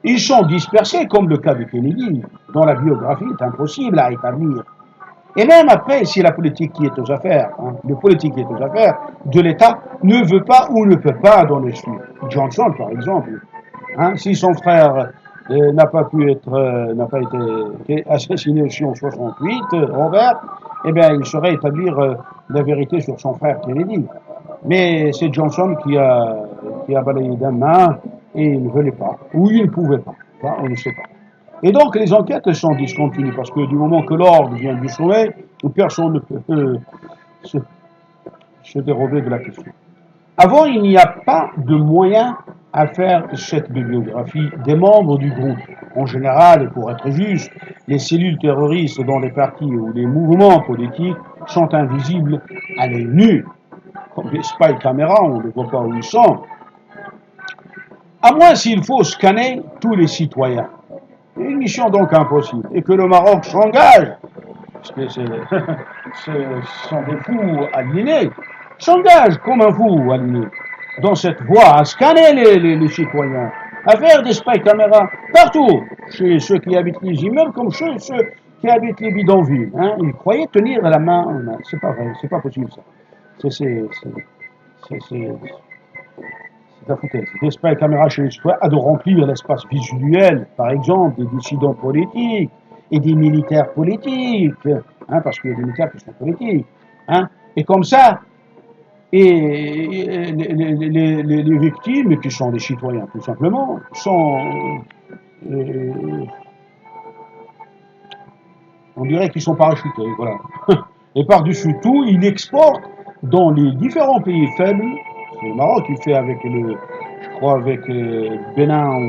Ils sont dispersés comme le cas de Kennedy, dont la biographie est impossible à établir. Et même après, si la politique qui est aux affaires, le politique qui est aux affaires de l'État ne veut pas ou ne peut pas donner suite. Johnson, par exemple, si son frère n'a pas été assassiné aussi en 68, Robert, eh bien, il saurait établir la vérité sur son frère Kennedy. Mais c'est Johnson qui a balayé d'un main et il ne voulait pas, ou il ne pouvait pas, on ne sait pas. Et donc les enquêtes sont discontinues parce que du moment que l'ordre vient du sommet, personne ne peut se dérober de la question. Avant, il n'y a pas de moyen à faire cette bibliographie des membres du groupe. En général, et pour être juste, les cellules terroristes dans les partis ou les mouvements politiques sont invisibles à l'œil nu. Comme les spy caméras, on ne voit pas où ils sont. À moins s'il faut scanner tous les citoyens. Une mission donc impossible. Et que le Maroc s'engage, parce que ce sont des fous aliénés, s'engage comme un fou aliéné dans cette voie à scanner les citoyens, à faire des spy caméras partout, chez ceux qui habitent les immeubles comme chez ceux qui habitent les bidonvilles. Ils croyaient tenir la main. C'est pas vrai, c'est pas possible ça. C'est la foutaise. Des spy caméras chez les citoyens à de remplir l'espace visuel, par exemple, des dissidents politiques et des militaires politiques, parce qu'il y a des militaires qui sont politiques. Et comme ça, et les victimes, qui sont les citoyens tout simplement, sont, on dirait qu'ils sont parachutés, voilà. Et par-dessus tout, ils exportent dans les différents pays faibles. C'est le Maroc qui fait avec avec Bénin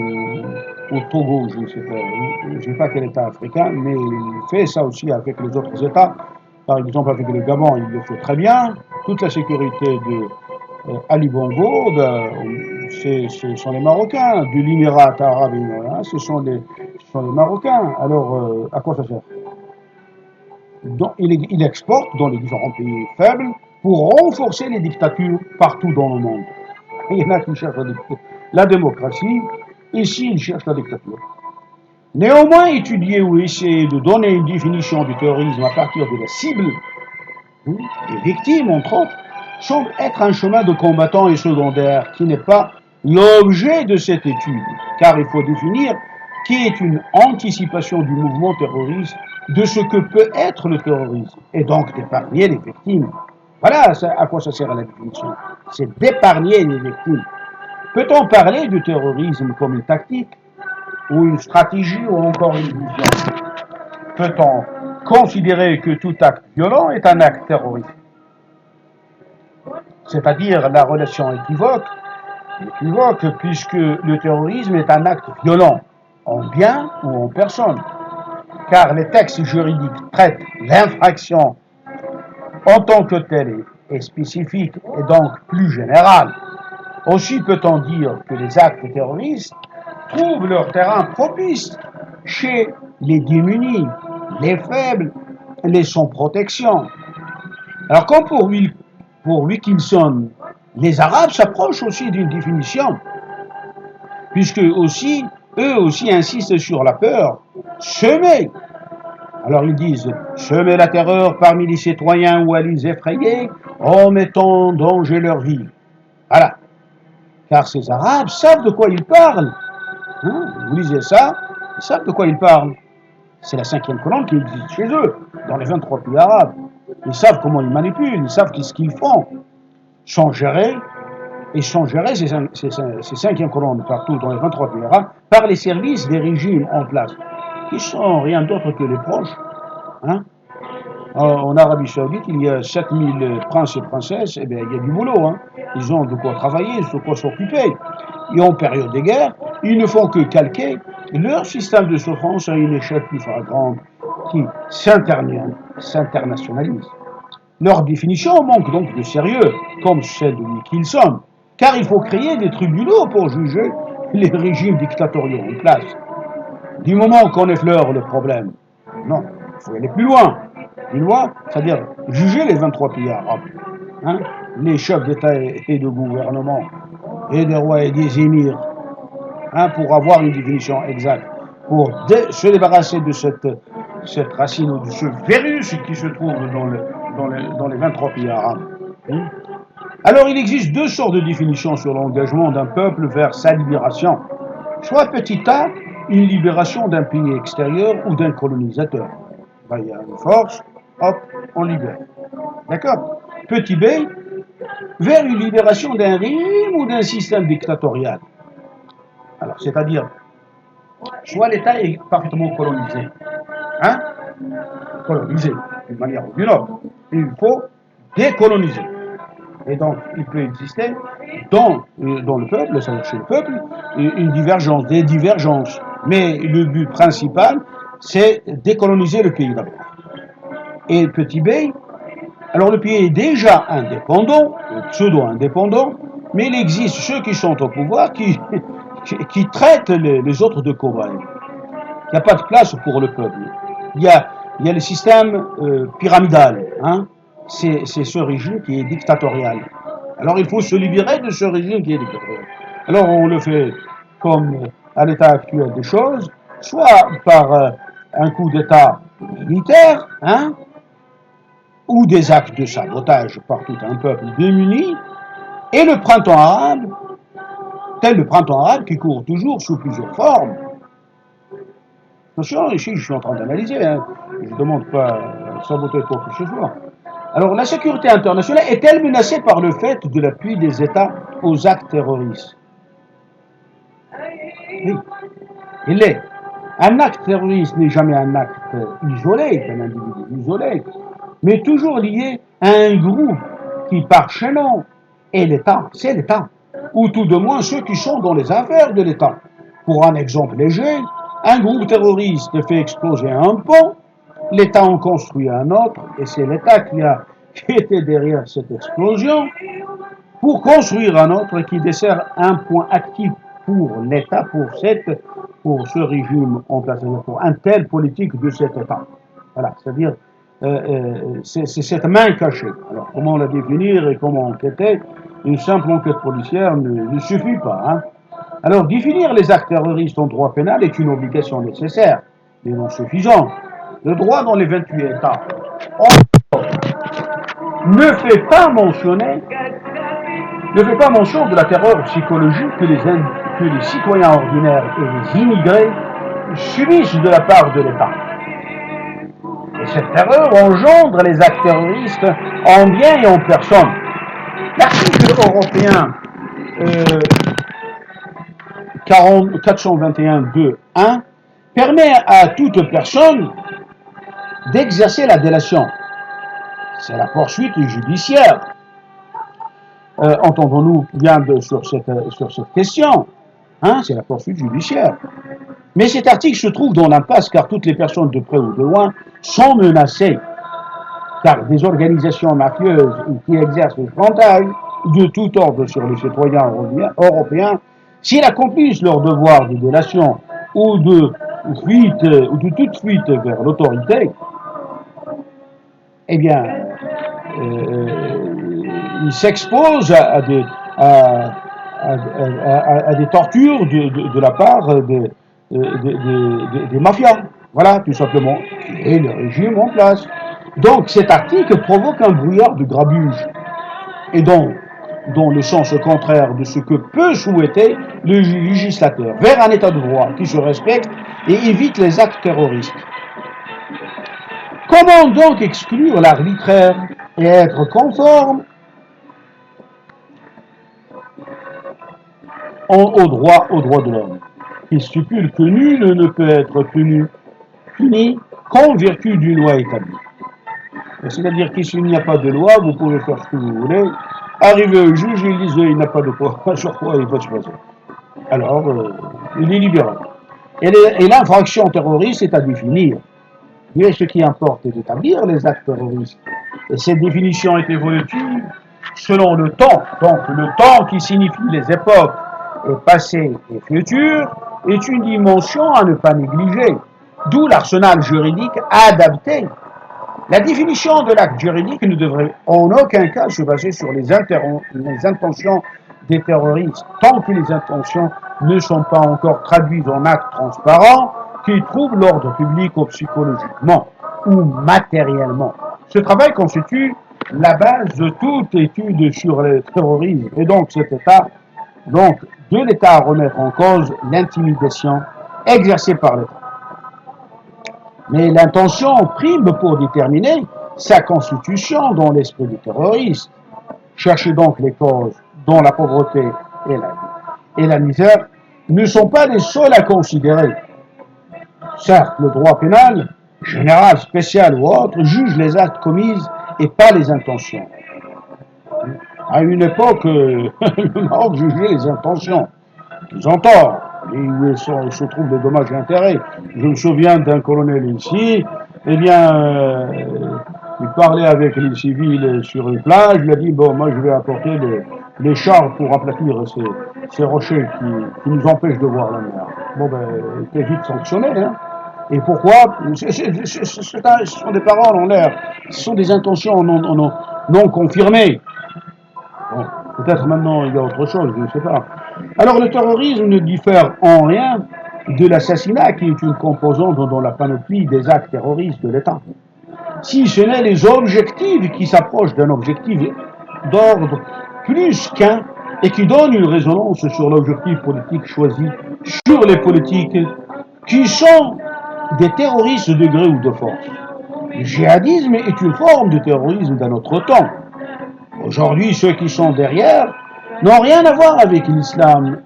ou Togo, je ne sais pas, je ne sais pas quel État africain, mais il fait ça aussi avec les autres États. Par exemple, avec le Gabon, il le fait très bien. Toute la sécurité de Ali Bongo, ce sont les Marocains. De l'Émirat arabe, ce sont les Marocains. Alors, à quoi ça sert? Donc, il exporte dans les différents pays faibles pour renforcer les dictatures partout dans le monde. Il y en a qui cherchent la démocratie, ici ils cherchent la dictature. Néanmoins, étudier ou essayer de donner une définition du terrorisme à partir de la cible, les victimes entre autres, semble être un chemin de combattant et secondaire qui n'est pas l'objet de cette étude, car il faut définir qui est une anticipation du mouvement terroriste de ce que peut être le terrorisme, et donc d'épargner les victimes. Voilà à quoi ça sert à la définition. C'est d'épargner les victimes. Peut-on parler du terrorisme comme une tactique, ou une stratégie, ou encore une vision? Peut-on considérer que tout acte violent est un acte terroriste? C'est-à-dire la relation équivoque, puisque le terrorisme est un acte violent, en bien ou en personne. Car les textes juridiques traitent l'infraction en tant que telle est spécifique et donc plus générale. Aussi peut-on dire que les actes terroristes trouvent leur terrain propice chez les démunis, les faibles, les sans-protection. Alors comme pour Wilkinson, les Arabes s'approchent aussi d'une définition, puisque eux aussi insistent sur la peur, semer. Alors ils disent, semer la terreur parmi les citoyens ou à les effrayer en mettant en danger leur vie. Voilà. Car ces Arabes savent de quoi ils parlent. Vous lisez ça, ils savent de quoi ils parlent. C'est la 5e colonne qui existe chez eux, dans les 23 pays arabes. Ils savent comment ils manipulent, ils savent ce qu'ils font. Sont gérés ces 5e colonnes partout dans les 23 pays arabes par les services des régimes en place, qui sont rien d'autre que les proches. En Arabie Saoudite, il y a 7000 princes et princesses, il y a du boulot. Ils ont de quoi travailler, de quoi s'occuper. Et en période de guerre, ils ne font que calquer leur système de souffrance à une échelle plus flagrante qui s'internationalise. Leur définition manque donc de sérieux, comme celle de Wilkinson, car il faut créer des tribunaux pour juger les régimes dictatoriaux en place. Du moment qu'on effleure le problème, non, il faut aller plus loin. Plus loin, c'est-à-dire juger les 23 pays arabes, les chefs d'État et de gouvernement, et des rois et des émirs, pour avoir une définition exacte, pour se débarrasser de cette racine ou de ce virus qui se trouve dans les 23 pays arabes. Alors il existe 2 sortes de définitions sur l'engagement d'un peuple vers sa libération. Soit petit a, une libération d'un pays extérieur ou d'un colonisateur. Il y a une force, hop, on libère. D'accord? Petit b, vers une libération d'un régime ou d'un système dictatorial. Alors, c'est-à-dire, soit l'État est parfaitement colonisé, colonisé d'une manière ou d'une autre. Il faut décoloniser. Et donc, il peut exister dans le peuple, c'est-à-dire chez le peuple, des divergences. Mais le but principal, c'est décoloniser le pays d'abord. Et petit b, alors le pays est déjà indépendant, pseudo-indépendant, mais il existe ceux qui sont au pouvoir qui traitent les autres de cobayes. Il n'y a pas de place pour le peuple. Il y a le système pyramidal. C'est ce régime qui est dictatorial. Alors il faut se libérer de ce régime qui est dictatorial. Alors on le fait comme à l'état actuel des choses, soit par un coup d'état militaire, ou des actes de sabotage par tout un peuple démuni, et le printemps arabe, tel le printemps arabe qui court toujours sous plusieurs formes. Attention, ici je suis en train d'analyser, je ne demande pas saboter quoi que ce soit. Alors la sécurité internationale est-elle menacée par le fait de l'appui des États aux actes terroristes? Oui, il l'est. Un acte terroriste n'est jamais un acte isolé, d'un individu isolé, mais toujours lié à un groupe qui, par chaînon, est l'État, c'est l'État, ou tout de moins ceux qui sont dans les affaires de l'État. Pour un exemple léger, un groupe terroriste fait exploser un pont, l'État en construit un autre, et c'est l'État qui était derrière cette explosion, pour construire un autre qui dessert un point actif pour l'État, pour ce régime en place, pour un tel politique de cet État. Voilà, c'est-à-dire, c'est cette main cachée. Alors, comment la définir et comment enquêter? Une simple enquête policière ne suffit pas. Alors, définir les actes terroristes en droit pénal est une obligation nécessaire, mais non suffisante. Le droit dans les 28 États ne fait pas mention de la terreur psychologique que les citoyens ordinaires et les immigrés subissent de la part de l'État. Et cette terreur engendre les actes terroristes en biens et en personnes. L'article européen 421.2.1 permet à toute personne d'exercer la délation. C'est la poursuite judiciaire. Entendons-nous bien sur cette question, hein, c'est la poursuite judiciaire. Mais cet article se trouve dans l'impasse car toutes les personnes de près ou de loin sont menacées, car des organisations mafieuses qui exercent le chantage de tout ordre sur les citoyens européens, s'ils accomplissent leur devoir de délation ou de fuite ou de toute fuite vers l'autorité, eh bien, ils s'exposent à des tortures de la part des mafias. Voilà, tout simplement, qui est le régime en place. Donc cet article provoque un brouillard de grabuge, et dans le sens contraire de ce que peut souhaiter le législateur, vers un état de droit qui se respecte et évite les actes terroristes. Comment donc exclure l'arbitraire et être conforme au droit de l'homme, qui stipule que nul ne peut être puni qu'en vertu d'une loi établie. C'est-à-dire que s'il n'y a pas de loi, vous pouvez faire ce que vous voulez. Arrivé au juge, il disait il n'a pas de quoi, sur quoi il va se passer. Alors, il est libéré. Et l'infraction terroriste est à définir. Mais ce qui importe est d'établir les actes terroristes. Et cette définition est évolutive selon le temps. Donc le temps qui signifie les époques, et passé et futur, est une dimension à ne pas négliger. D'où l'arsenal juridique adapté. La définition de l'acte juridique ne devrait en aucun cas se baser sur les intentions des terroristes, tant que les intentions ne sont pas encore traduites en actes transparents qui trouvent l'ordre public ou psychologiquement ou matériellement. Ce travail constitue la base de toute étude sur le terrorisme et donc cet état, de l'État à remettre en cause l'intimidation exercée par l'État. Mais l'intention prime pour déterminer sa constitution dans l'esprit du terroriste. Cherchez donc les causes dont la pauvreté et la misère ne sont pas les seules à considérer. Certes, le droit pénal, général, spécial ou autre, juge les actes commis et pas les intentions. À une époque, le Maroc jugeait les intentions. Ils ont tort. Il se trouve des dommages et intérêts. Je me souviens d'un colonel ici, eh bien, il parlait avec les civils sur une plage, il a dit, bon, moi je vais apporter les chars pour aplatir ces rochers qui nous empêchent de voir la mer. Bon, ben, il était vite sanctionné, hein. Et pourquoi? Ce sont des paroles en l'air, ce sont des intentions non confirmées. Bon, peut-être maintenant il y a autre chose, je ne sais pas. Alors le terrorisme ne diffère en rien de l'assassinat qui est une composante dans la panoplie des actes terroristes de l'État. Si ce n'est les objectifs qui s'approchent d'un objectif d'ordre plus qu'un et qui donnent une résonance sur l'objectif politique choisi sur les politiques qui sont des terroristes de gré ou de force. Le djihadisme est une forme de terrorisme d'un autre temps. Aujourd'hui, ceux qui sont derrière n'ont rien à voir avec l'islam,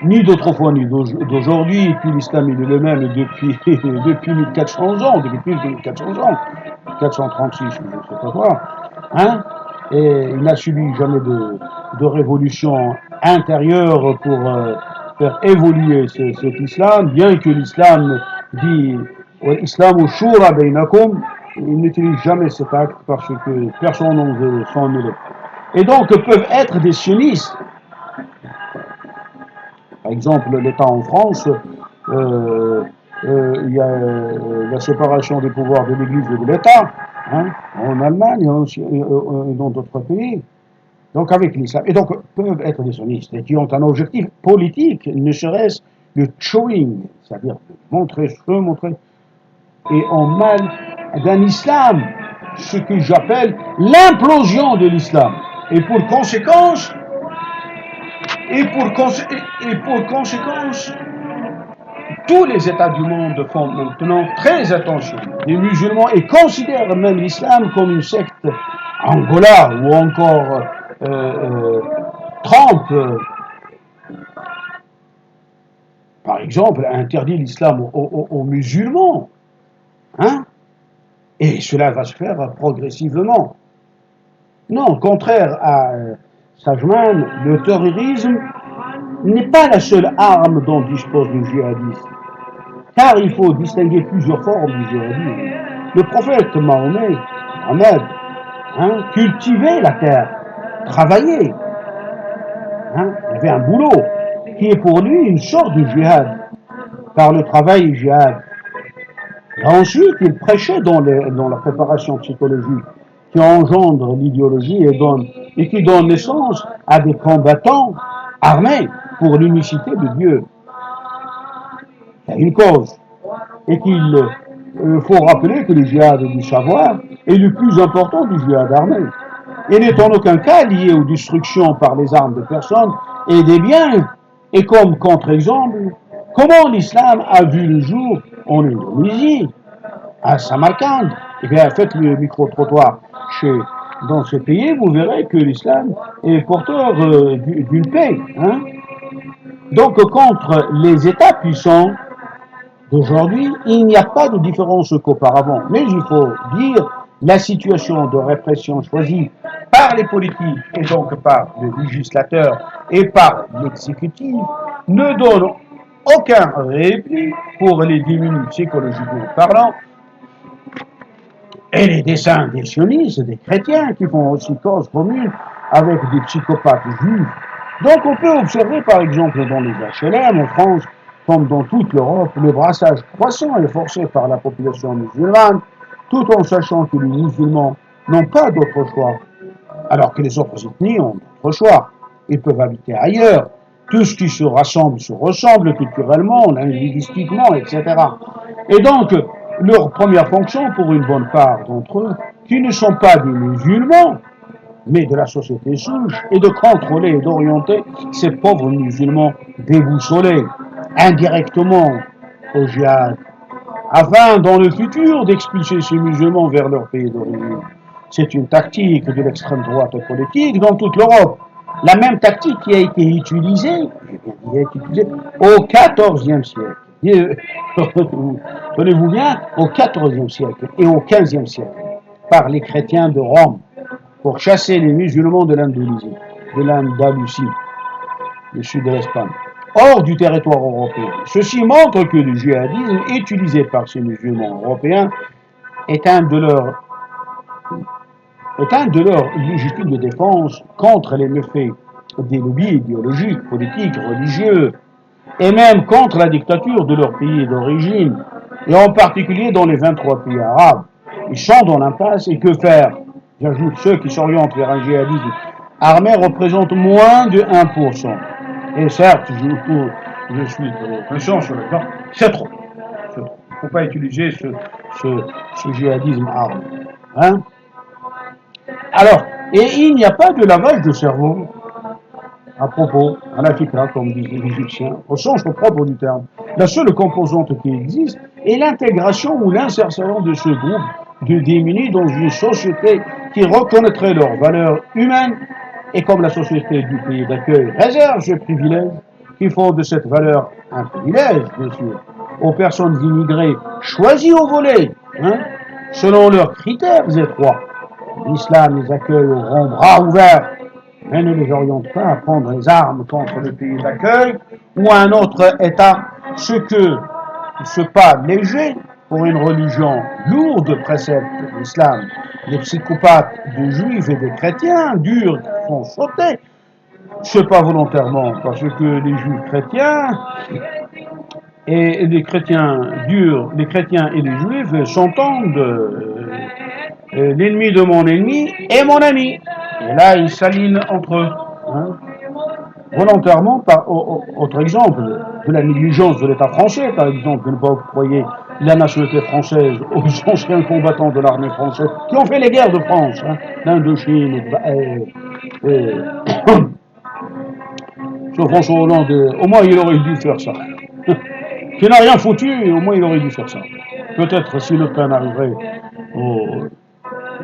ni d'autrefois ni d'aujourd'hui, et puis l'islam il est le même depuis 1400 ans, depuis plus de 1400 ans, 436, je ne sais pas quoi, hein, et il n'a subi jamais de révolution intérieure pour faire évoluer cet islam, bien que l'islam dit « Islam shura bainakum », il n'utilise jamais cet acte parce que personne n'ose s'en mêler. Et donc peuvent être des sionistes. Par exemple, l'État en France, il y a la séparation des pouvoirs de l'Église et de l'État, hein, en Allemagne et dans d'autres pays. Donc avec l'islam. Et donc peuvent être des sionistes et qui ont un objectif politique, ne serait-ce le showing, c'est-à-dire montrer, et en mal d'un islam, ce que j'appelle l'implosion de l'islam. Et pour conséquence, tous les États du monde font maintenant très attention. Les musulmans et considèrent même l'islam comme une secte. Angola ou encore Trump, par exemple, a interdit l'islam aux musulmans. Hein? Et cela va se faire progressivement. Non, contraire à Sajman, le terrorisme n'est pas la seule arme dont dispose le djihadisme. Car il faut distinguer plusieurs formes du djihadisme. Le prophète Mahomet, Mohammed, cultivait la terre, travaillait. Il avait un boulot qui est pour lui une sorte de djihad, car le travail est djihad. Et ensuite, il prêchait dans la préparation psychologique qui engendre l'idéologie et qui donne naissance à des combattants armés pour l'unicité de Dieu. Il y a une cause. Et qu'il faut rappeler que le djihad du savoir est le plus important du djihad armé. Et n'est en aucun cas lié aux destructions par les armes de personnes et des biens. Et comme contre-exemple, comment l'islam a vu le jour en Indonésie, à Samarcande. Eh bien, faites le micro-trottoir dans ce pays, vous verrez que l'islam est porteur d'une paix. Donc, contre les États puissants d'aujourd'hui, il n'y a pas de différence qu'auparavant. Mais il faut dire, la situation de répression choisie par les politiques et donc par le législateur et par l'exécutif ne donne aucun répit pour les diminuer psychologiquement parlant. Et les desseins des sionistes, des chrétiens qui font aussi cause commune avec des psychopathes juifs. Donc on peut observer par exemple dans les HLM en France, comme dans toute l'Europe, le brassage croissant et forcé par la population musulmane, tout en sachant que les musulmans n'ont pas d'autre choix, alors que les autres ethnies ont d'autres choix. Ils peuvent habiter ailleurs. Tout ce qui se rassemble se ressemble culturellement, linguistiquement, etc. Et donc, leur première fonction, pour une bonne part d'entre eux, qui ne sont pas des musulmans, mais de la société souche, est de contrôler et d'orienter ces pauvres musulmans déboussolés, indirectement au djihad, afin, dans le futur, d'expulser ces musulmans vers leur pays d'origine. C'est une tactique de l'extrême droite politique dans toute l'Europe. La même tactique qui a été utilisée au XIVe siècle. Tenez-vous bien, au XIVe siècle et au XVe siècle, par les chrétiens de Rome, pour chasser les musulmans de l'Andalousie, le sud de l'Espagne, hors du territoire européen. Ceci montre que le djihadisme utilisé par ces musulmans européens est un de leurs légitimes de défense contre les méfaits des lobbies idéologiques, politiques, religieux, et même contre la dictature de leur pays d'origine, et en particulier dans les 23 pays arabes. Ils sont dans l'impasse, et que faire? J'ajoute, ceux qui s'orientent vers un djihadisme armé représentent moins de 1%. Et certes, je suis conscient sur le plan, c'est trop. Il ne faut pas utiliser ce djihadisme armé. Alors, et il n'y a pas de lavage de cerveau, à propos, à la fikra, comme disent les Égyptiens, au sens propre du terme. La seule composante qui existe est l'intégration ou l'insertion de ce groupe de démunis dans une société qui reconnaîtrait leurs valeurs humaines et comme la société du pays d'accueil réserve ce privilège, qui font de cette valeur un privilège, bien sûr, aux personnes immigrées choisies au volet, selon leurs critères étroits. L'islam les accueille au grand bras ouverts, mais ne les oriente pas à prendre les armes contre le pays d'accueil ou un autre État, ce pas léger pour une religion lourde de préceptes de l'islam. Les psychopathes de juifs et de chrétiens durs font sauter, ce pas volontairement, parce que les juifs chrétiens et les chrétiens durs, les chrétiens et les juifs s'entendent. L'ennemi de mon ennemi est mon ami. Et là, ils s'alignent entre eux. Volontairement, autre exemple, de la négligence de l'État français, par exemple, de ne pas octroyer la nationalité française aux anciens combattants de l'armée française qui ont fait les guerres de France, l'Indochine, sur François Hollande, au moins il aurait dû faire ça. qui n'a rien foutu, au moins il aurait dû faire ça. Peut-être si Le Pen arriverait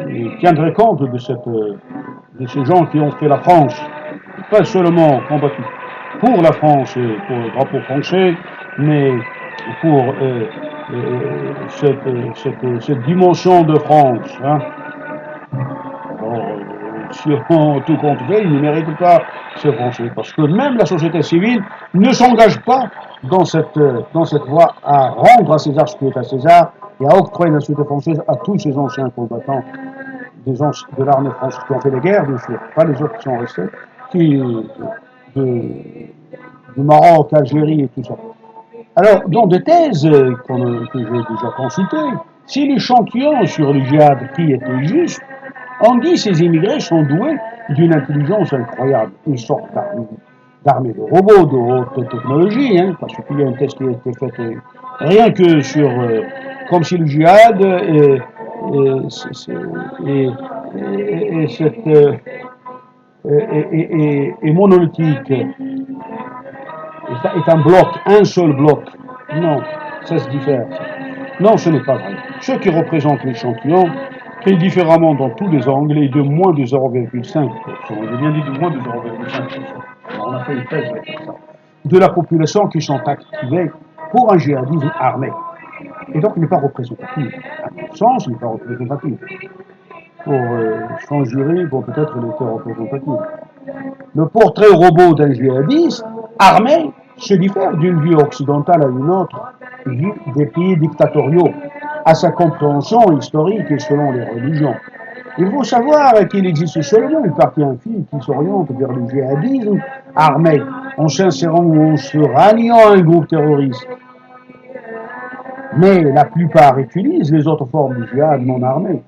il tiendrait compte de ces gens qui ont fait la France, pas seulement combattu pour la France et pour le drapeau français, mais pour cette dimension de France. Hein. Alors, si on tout compte fait, ils ne méritent pas ces Français, parce que même la société civile ne s'engage pas dans cette voie à rendre à César ce qui est à César et à octroyer la société française à tous ces anciens combattants de l'armée française qui ont fait les guerres, bien sûr, pas les autres qui sont restés, qui, du Maroc, Algérie et tout ça. Alors, dans des thèses que j'ai déjà consultées, si l'échantillon sur le djihad qui était juste, on dit que ces immigrés sont doués d'une intelligence incroyable. Ils sortent d'armées de robots, de haute technologie, hein, parce qu'il y a un test qui a été fait rien que sur, comme si le djihad et cette et monolithique est un bloc, un seul bloc. Non, ça se diffère. Non, ce n'est pas vrai. Ceux qui représentent l'échantillon pris différemment dans tous les angles et de moins de 0,5%. J'ai bien dit de moins de 0,5%. On a fait une thèse avec ça. De la population qui sont activées pour un djihadisme armé. Et donc, il n'est pas représentatif. À mon sens, il n'est pas représentatif. Pour son jury, pour peut-être il était représentatif. Le portrait robot d'un djihadiste armé se diffère d'une vue occidentale à une autre, vue des pays dictatoriaux, à sa compréhension historique et selon les religions. Il faut savoir qu'il existe seulement une partie infime qui s'oriente vers le djihadisme armé, en s'insérant ou en se ralliant à un groupe terroriste. Mais la plupart utilisent les autres formes du djihad non armé.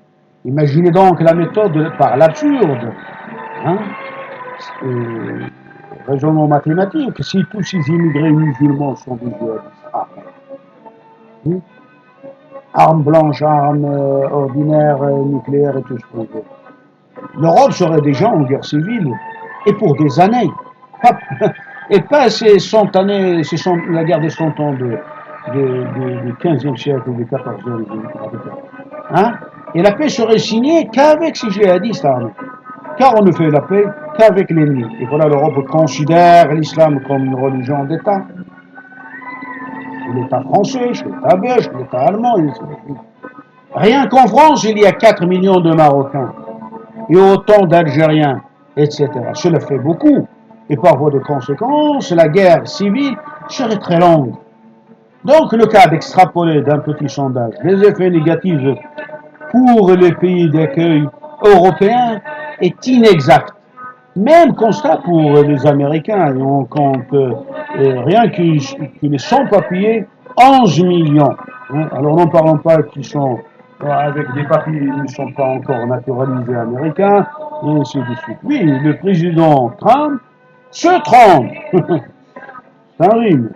Imaginez donc la méthode par l'absurde. Hein, raisonnement mathématique, si tous ces immigrés musulmans sont des djihadistes armés, armes blanches, armes ordinaires, nucléaires et tout ce qu'on veut, l'Europe serait déjà en guerre civile, et pour des années. Et pas ces 100 années, la guerre des 100 ans du 15e siècle ou du 14e siècle. Hein? Et la paix serait signée qu'avec ces djihadistes armés. Car on ne fait la paix qu'avec l'ennemi. Et voilà, l'Europe considère l'islam comme une religion d'État. L'État français, l'État belge, l'État allemand. Rien qu'en France, il y a 4 millions de Marocains et autant d'Algériens, etc. Cela fait beaucoup. Et par voie de conséquence, la guerre civile serait très longue. Donc, le cas d'extrapoler d'un petit sondage les effets négatifs pour les pays d'accueil européens est inexact. Même constat pour les Américains, et on compte rien que les sans-papiers, 11 millions. Hein. Alors n'en parlons pas qui sont avec des papiers qui ne sont pas encore naturalisés américains, et ainsi de suite. Oui, le président Trump se trompe. Ça rime,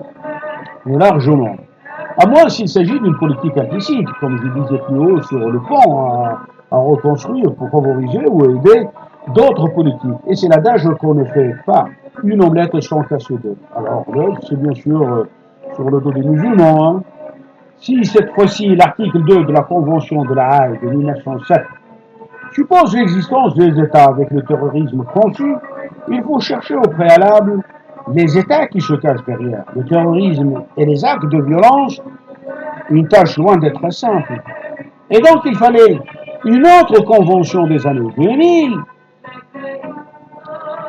mais largement. À moins s'il s'agit d'une politique implicite, comme je disais plus haut sur le pont, à reconstruire pour favoriser ou aider d'autres politiques. Et c'est l'adage qu'on ne fait pas une omelette sans casser d'œufs. Alors l'œuf, c'est bien sûr sur le dos des musulmans. Hein. Si cette fois-ci l'article 2 de la Convention de la Haye de 1907 suppose l'existence des États avec le terrorisme conçu, il faut chercher au préalable les États qui se cachent derrière. Le terrorisme et les actes de violence, une tâche loin d'être simple. Et donc il fallait une autre convention des années 2000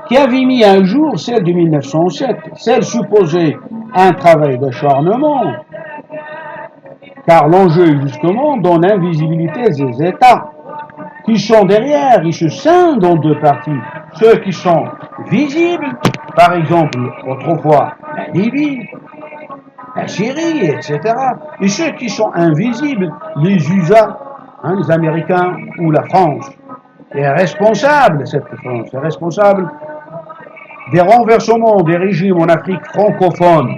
qui avait mis à jour celle de 1907, celle supposée un travail d'acharnement, car l'enjeu est justement dans l'invisibilité des États qui sont derrière, ils se scindent en deux parties. Ceux qui sont visibles, par exemple, autrefois, la Libye, la Syrie, etc. Et ceux qui sont invisibles, les USA, hein, les Américains ou la France. est responsable, cette France, est responsable des renversements des régimes en Afrique francophone,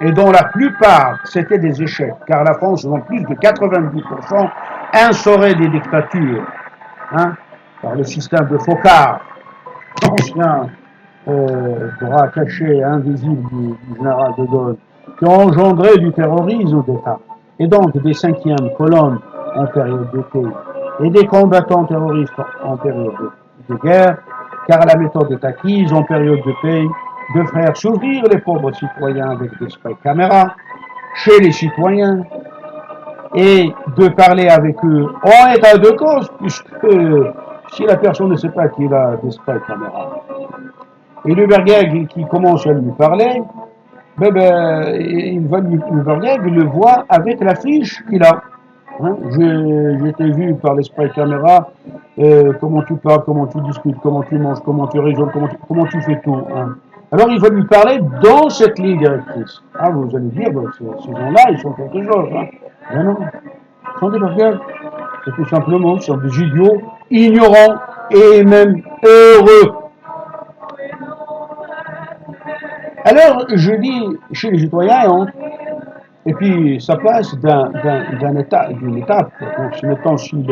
et dont la plupart c'était des échecs, car la France, dans plus de 90%, instaurait des dictatures, hein, par le système de Focard, ancien bras caché, invisible du général de Gaulle, qui ont engendré du terrorisme d'État, et donc des cinquièmes colonnes en période de paix, et des combattants terroristes en période de guerre, car la méthode est acquise en période de paix de faire s'ouvrir les pauvres citoyens avec des spray caméras chez les citoyens et de parler avec eux en état de cause, puisque si la personne ne sait pas qu'il a des spray caméras et le Bergeg qui commence à lui parler, le Bergeg le voit avec la fiche qu'il a. Hein, je t'ai vu par les spray caméras, comment tu parles, comment tu discutes, comment tu manges, comment tu raisonnes, comment tu fais tout. Hein. Alors il va lui parler dans cette ligne directrice. Ah, vous allez dire, ces gens-là, ils sont quelque chose. Hein. Mais non, ils sont des Bergeg. C'est tout simplement, ils sont des idiots, ignorants et même heureux. Alors, je dis chez les citoyens, et puis ça passe d'une étape. Donc, si maintenant, si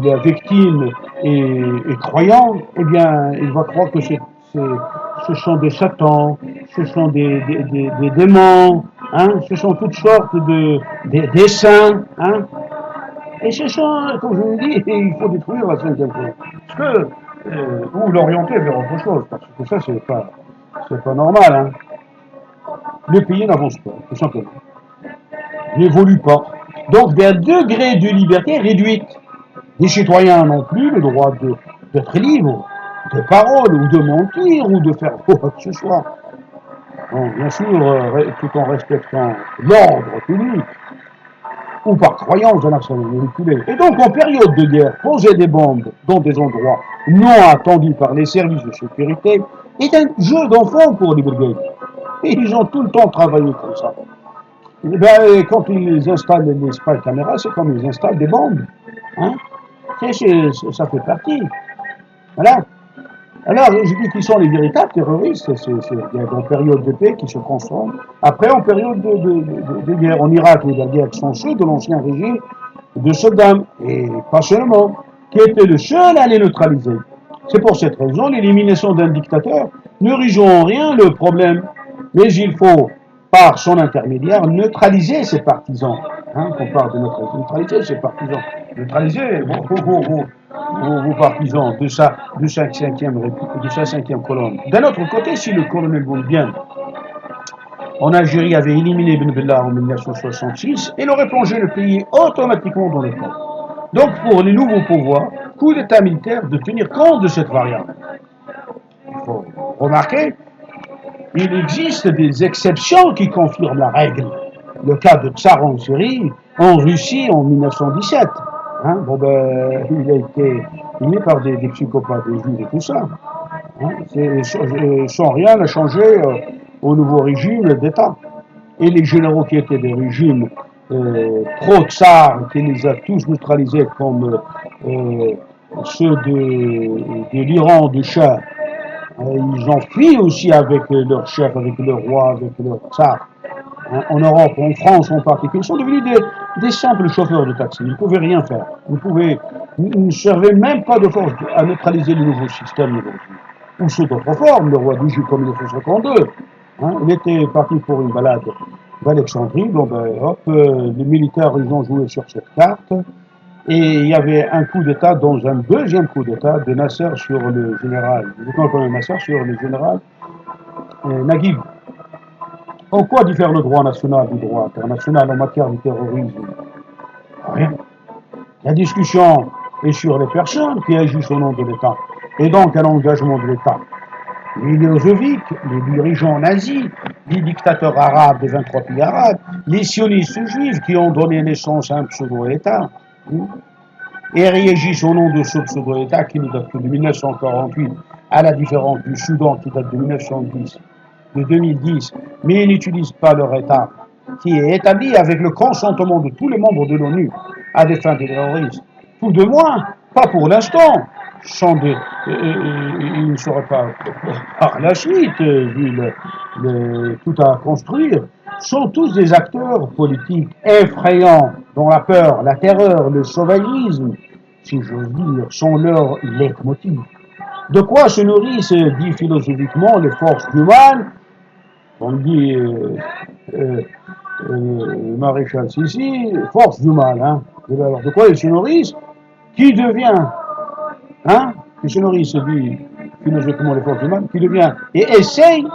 la victime est croyant, eh bien, il va croire que ce sont des satans, ce sont des démons, hein, ce sont toutes sortes des saints, hein. Et ce sont, comme je vous dis, il faut détruire la cinquième colonne. Parce que, ou l'orienter vers autre chose, parce que ça, c'est pas normal, hein. Le pays n'avance pas, tout simplement. N'évolue pas. Donc, d'un degré de liberté réduite. Les citoyens n'ont plus le droit d'être libres de parole, ou de mentir, ou de faire quoi que ce soit. Donc, bien sûr, tout en respectant l'ordre public, ou par croyance de la manipulée. Et donc, en période de guerre, poser des bombes dans des endroits non attendus par les services de sécurité est un jeu d'enfant pour les brigades. Et ils ont tout le temps travaillé comme ça. Et ben, quand ils installent les spy caméras, c'est comme ils installent des bombes. Hein, ça fait partie. Voilà. Alors, je dis qu'ils sont les véritables terroristes. Il y a des périodes de paix qui se transforment. Après, en période de guerre. En Irak, les guerres sont ceux de l'ancien régime de Saddam, et pas seulement, qui était le seul à les neutraliser. C'est pour cette raison, l'élimination d'un dictateur ne résout en rien le problème. Mais il faut, par son intermédiaire, neutraliser ses partisans. Hein, on parle de neutraliser ses partisans. Neutraliser vos partisans de sa cinquième colonne. D'un autre côté, si le colonel Boumedienne en Algérie avait éliminé Ben Bella en 1966, il aurait plongé le pays automatiquement dans le chaos. Donc pour les nouveaux pouvoirs, coup d'état militaire de tenir compte de cette variable. Il faut remarquer, il existe des exceptions qui confirment la règle. Le cas de Tsar en Syrie, en Russie en 1917. Hein, il a été éliminé par des psychopathes, des juifs et tout ça. Hein, sans rien n'a changé au nouveau régime d'État. Et les généraux qui étaient des régimes pro-tsar, qui les a tous neutralisés comme ceux de l'Iran, du Shah, ils ont fui aussi avec leur chef, avec leur roi, avec leur tsar. Hein, en Europe, en France en particulier, ils sont devenus des simples chauffeurs de taxi. Ils ne pouvaient rien faire. Ils ne servaient même pas de force à neutraliser le nouveau système. Ou sous d'autres formes, le roi d'Égypte en 1952. Hein, il était parti pour une balade d'Alexandrie. Donc, les militaires, ils ont joué sur cette carte. Et il y avait un coup d'État, dans un deuxième coup d'État de Nasser sur le général, Nasser sur le général Naguib. En quoi diffère le droit national du droit international en matière de terrorisme? Rien. La discussion est sur les personnes qui agissent au nom de l'État, et donc un engagement de l'État. Les Milosevic, les dirigeants nazis, les dictateurs arabes des 23 pays arabes, les sionistes juifs qui ont donné naissance à un pseudo-État, et réagissent au nom de ce pseudo-État qui ne date que de 1948, à la différence du Soudan qui date de 1910, de 2010, mais ils n'utilisent pas leur État, qui est établi avec le consentement de tous les membres de l'ONU à des fins terroristes. Tout de moins, pas pour l'instant, il ne serait pas par la suite, vu tout à construire, sont tous des acteurs politiques effrayants, dont la peur, la terreur, le sauvagisme, si j'ose dire, sont leurs leitmotivs. De quoi se nourrissent, dit philosophiquement, les forces humaines On dit euh, maréchal Sissi, force du mal. Hein. Alors, de quoi il se nourrissent? Qui devient, hein, qui se nourrit, se dit philosophiquement les forces du mal, qui devient et essaye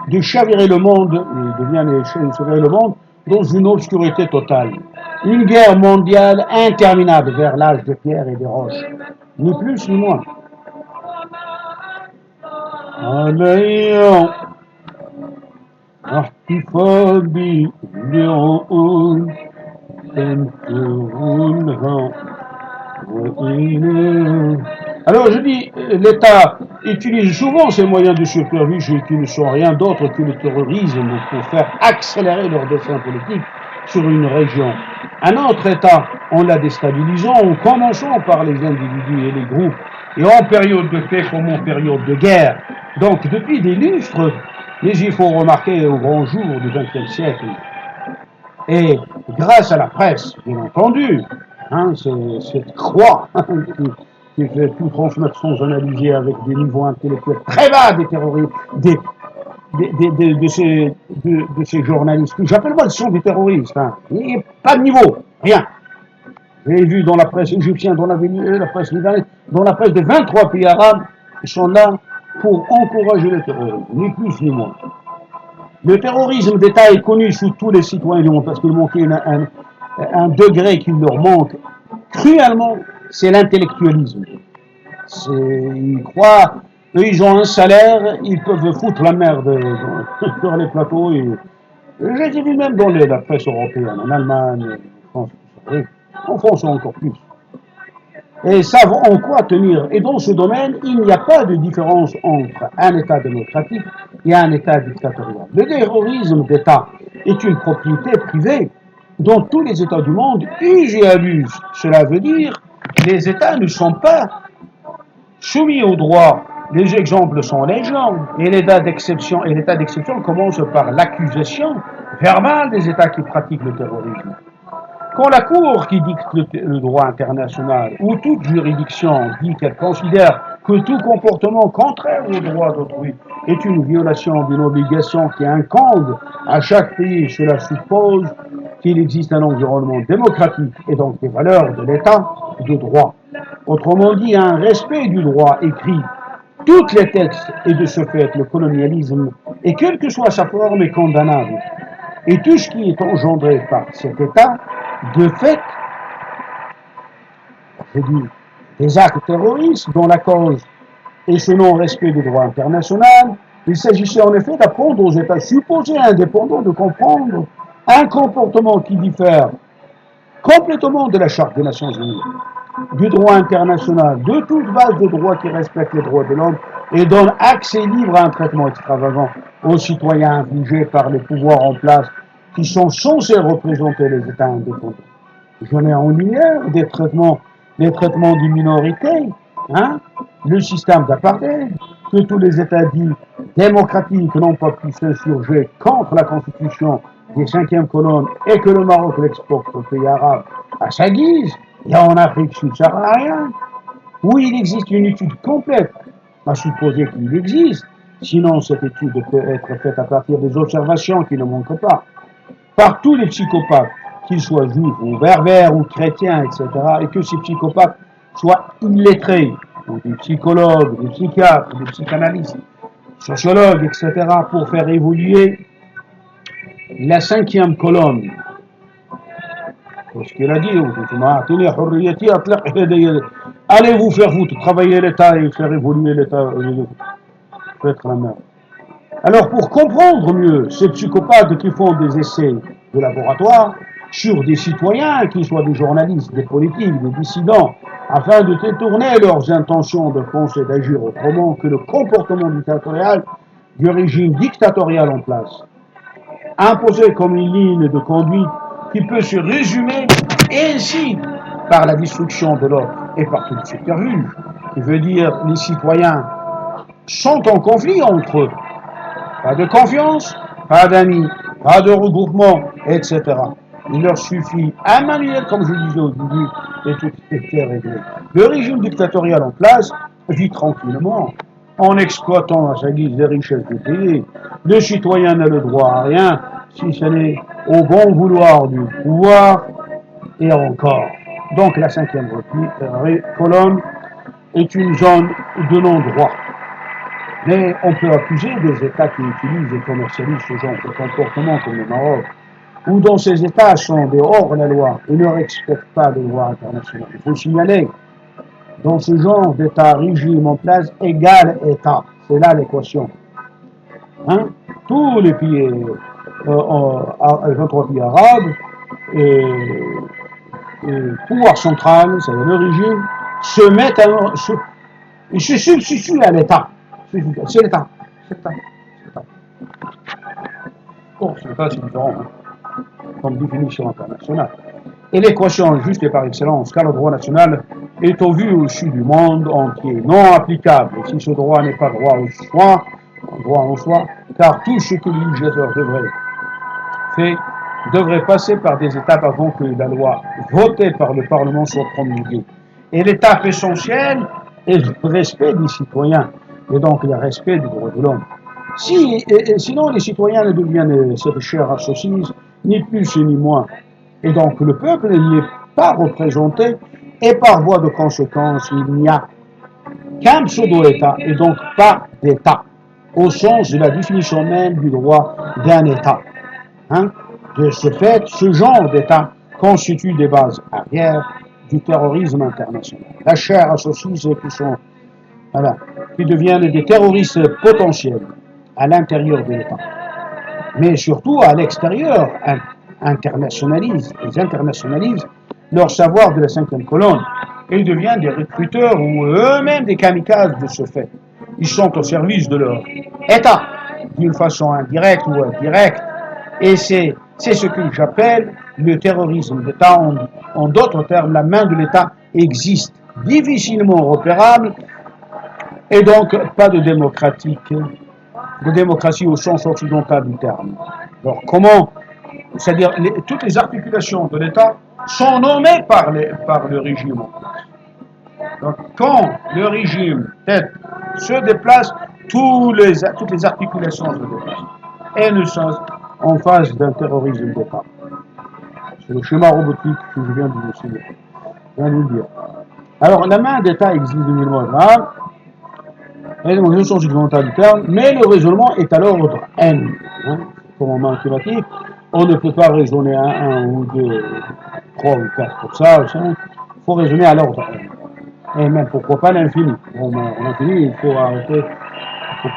de chavirer le monde, il devient de chavirer le monde dans une obscurité totale. Une guerre mondiale interminable vers l'âge de pierre et des roches. Ni plus ni moins. علي احتفاظي بعقول تنتهونها وإلى. Alors je dis, l'État utilise souvent ces moyens de supervision qui ne sont rien d'autre que le terrorisme pour faire accélérer leurs desseins politiques sur une région. Un autre État, en la déstabilisant, en commençant par les individus et les groupes, et en période de paix comme en période de guerre. Donc depuis des lustres, mais il faut remarquer au grand jour du XXe siècle, et grâce à la presse, bien entendu, hein, cette croix qui fait tout transmettre sans analyser avec des niveaux intellectuels très bas des terroristes, de ces journalistes, j'appelle moi, ce sont des terroristes, hein. Il n'y a pas de niveau, rien. J'ai vu dans la presse égyptienne, dans la presse libanaise, dans la presse des 23 pays arabes, ils sont là pour encourager le terrorisme, ni plus ni moins. Le terrorisme d'État est connu sous tous les citoyens du monde parce qu'il manquait un degré qui leur manque cruellement, c'est l'intellectualisme. Ils croient, eux ils ont un salaire, ils peuvent foutre la merde sur les plateaux. J'ai vu même dans la presse européenne, en Allemagne, en France, en France encore plus. Et savent en quoi tenir. Et dans ce domaine, il n'y a pas de différence entre un État démocratique et un État dictatorial. Le terrorisme d'État est une propriété privée dont tous les États du monde usent et abusent. Cela veut dire que les États ne sont pas soumis au droit. Les exemples sont légion. Et l'état d'exception commence par l'accusation verbale des États qui pratiquent le terrorisme. Quand la Cour qui dicte le droit international ou toute juridiction dit qu'elle considère que tout comportement contraire au droit d'autrui est une violation d'une obligation qui incombe à chaque pays, cela suppose qu'il existe un environnement démocratique et donc des valeurs de l'État de droit. Autrement dit, un respect du droit écrit. Tous les textes, et de ce fait le colonialisme, et quelle que soit sa forme, est condamnable. Et tout ce qui est engendré par cet État, de fait, je dis, des actes terroristes dont la cause est ce non-respect du droit international, il s'agissait en effet d'apprendre aux États supposés indépendants de comprendre un comportement qui diffère complètement de la Charte des Nations Unies, du droit international, de toute base de droit qui respecte les droits de l'homme et donne accès libre à un traitement extravagant aux citoyens infligés par les pouvoirs en place qui sont censés représenter les États indépendants. Je mets en lumière des traitements des minorités, hein, le système d'apartheid, que tous les États dits démocratiques n'ont pas pu s'insurger contre la constitution des 5e colonnes et que le Maroc l'exporte aux pays arabes à sa guise. Il y a en Afrique subsaharienne, où il existe une étude complète, à supposer qu'il existe, sinon cette étude peut être faite à partir des observations qui ne manquent pas, par tous les psychopathes, qu'ils soient juifs ou berbères ou chrétiens, etc., et que ces psychopathes soient illettrés, ou des psychologues, des psychiatres, des psychanalystes, sociologues, etc., pour faire évoluer la 5e colonne. Ce qu'il a dit, allez vous faire foutre, travailler l'État et faire évoluer l'État, faites la main. Alors pour comprendre mieux ces psychopathes qui font des essais de laboratoire sur des citoyens, qu'ils soient des journalistes, des politiques, des dissidents, afin de détourner leurs intentions de penser, d'agir autrement que le comportement dictatorial du régime dictatorial en place, imposé comme une ligne de conduite qui peut se résumer ainsi par la destruction de l'autre et par tout subterfuge, qui veut dire les citoyens sont en conflit entre eux. Pas de confiance, pas d'amis, pas de regroupement, etc. Il leur suffit un manuel, comme je disais au début, et tout était réglé. Le régime dictatorial en place vit tranquillement, en exploitant à sa guise les richesses du pays, Le citoyen n'a le droit à rien, si ce n'est au bon vouloir du pouvoir, et encore. Donc la cinquième colonne est une zone de non-droit. Mais on peut accuser des États qui utilisent et commercialisent ce genre de comportement comme le Maroc, où dans ces États sont des hors-la-loi et ne respectent pas les lois internationales. Il faut signaler, dans ce genre d'État régime en place, égal État. C'est là l'équation. Hein? Tous les pays, 23 pays arabes, pouvoir central, c'est-à-dire le régime, ils se substituent à l'État. C'est l'État. C'est l'État. Bon, c'est l'État, c'est différent, hein, comme définition internationale. Et l'équation juste et par excellence, car le droit national est au vu au-dessus du monde entier, non applicable. Et si ce droit n'est pas droit en soi, car tout ce que le législateur devrait passer par des étapes avant que la loi votée par le Parlement soit promulguée. Et l'étape essentielle est le respect des citoyens, et donc le respect des droits de l'homme. Sinon, les citoyens ne deviennent cette chair à saucisse, ni plus ni moins. Et donc le peuple n'est pas représenté, et par voie de conséquence, il n'y a qu'un pseudo-État, et donc pas d'État, au sens de la définition même du droit d'un État. Hein? De ce fait, ce genre d'État constitue des bases arrières du terrorisme international. La chair à saucisse qui deviennent des terroristes potentiels à l'intérieur de l'État, mais surtout à l'extérieur, internationalisent leur savoir de la cinquième colonne et ils deviennent des recruteurs ou eux-mêmes des kamikazes de ce fait. Ils sont au service de leur État, d'une façon indirecte ou indirecte, et c'est ce que j'appelle le terrorisme d'État. En d'autres termes, la main de l'État existe, difficilement repérable, et donc pas de démocratie au sens occidental du terme. Alors comment, c'est-à-dire toutes les articulations de l'État sont nommées par le régime. Donc quand le régime se déplace, toutes les articulations se déplacent. Et nous sommes en phase d'un terrorisme d'État. C'est le schéma robotique que je viens de vous dire. Alors la main d'État existe de mille mois et dans le sens occidental du terme, mais le raisonnement est à l'ordre N. Hein, comme en mathématiques, on ne peut pas raisonner à 1 ou 2, 3 ou 4 pour ça, il faut raisonner à l'ordre N. Et même pourquoi pas l'infini. Bon, l'infini, il faut arrêter, il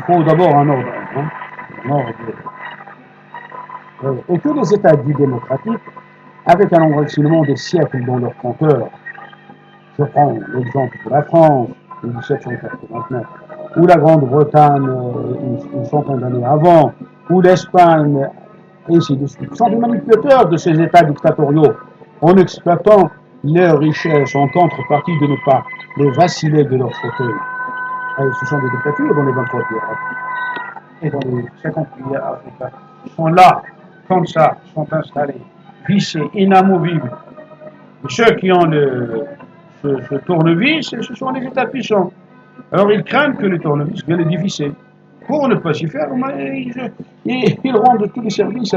faut d'abord un ordre N. Hein, un ordre. Et que les États dits démocratiques, avec un enracinement des siècles dans leur compteur, je prends l'exemple de la France, en 1789, ou la Grande-Bretagne une centaine d'années avant, ou l'Espagne, et ainsi de suite, sont des manipulateurs de ces États dictatoriaux, en exploitant leurs richesses en contrepartie de ne pas les vaciller de leur fauteuil. Ce sont des dictatures dans les 23 pays arabes et dans les 50 pays africains. Ils sont là, comme ça, sont installés, vissés, inamovibles. Et ceux qui ont ce tournevis, ce sont les États puissants. Alors ils craignent que le tournevis vienne les diviser. Pour ne pas s'y faire, ils rendent tous les services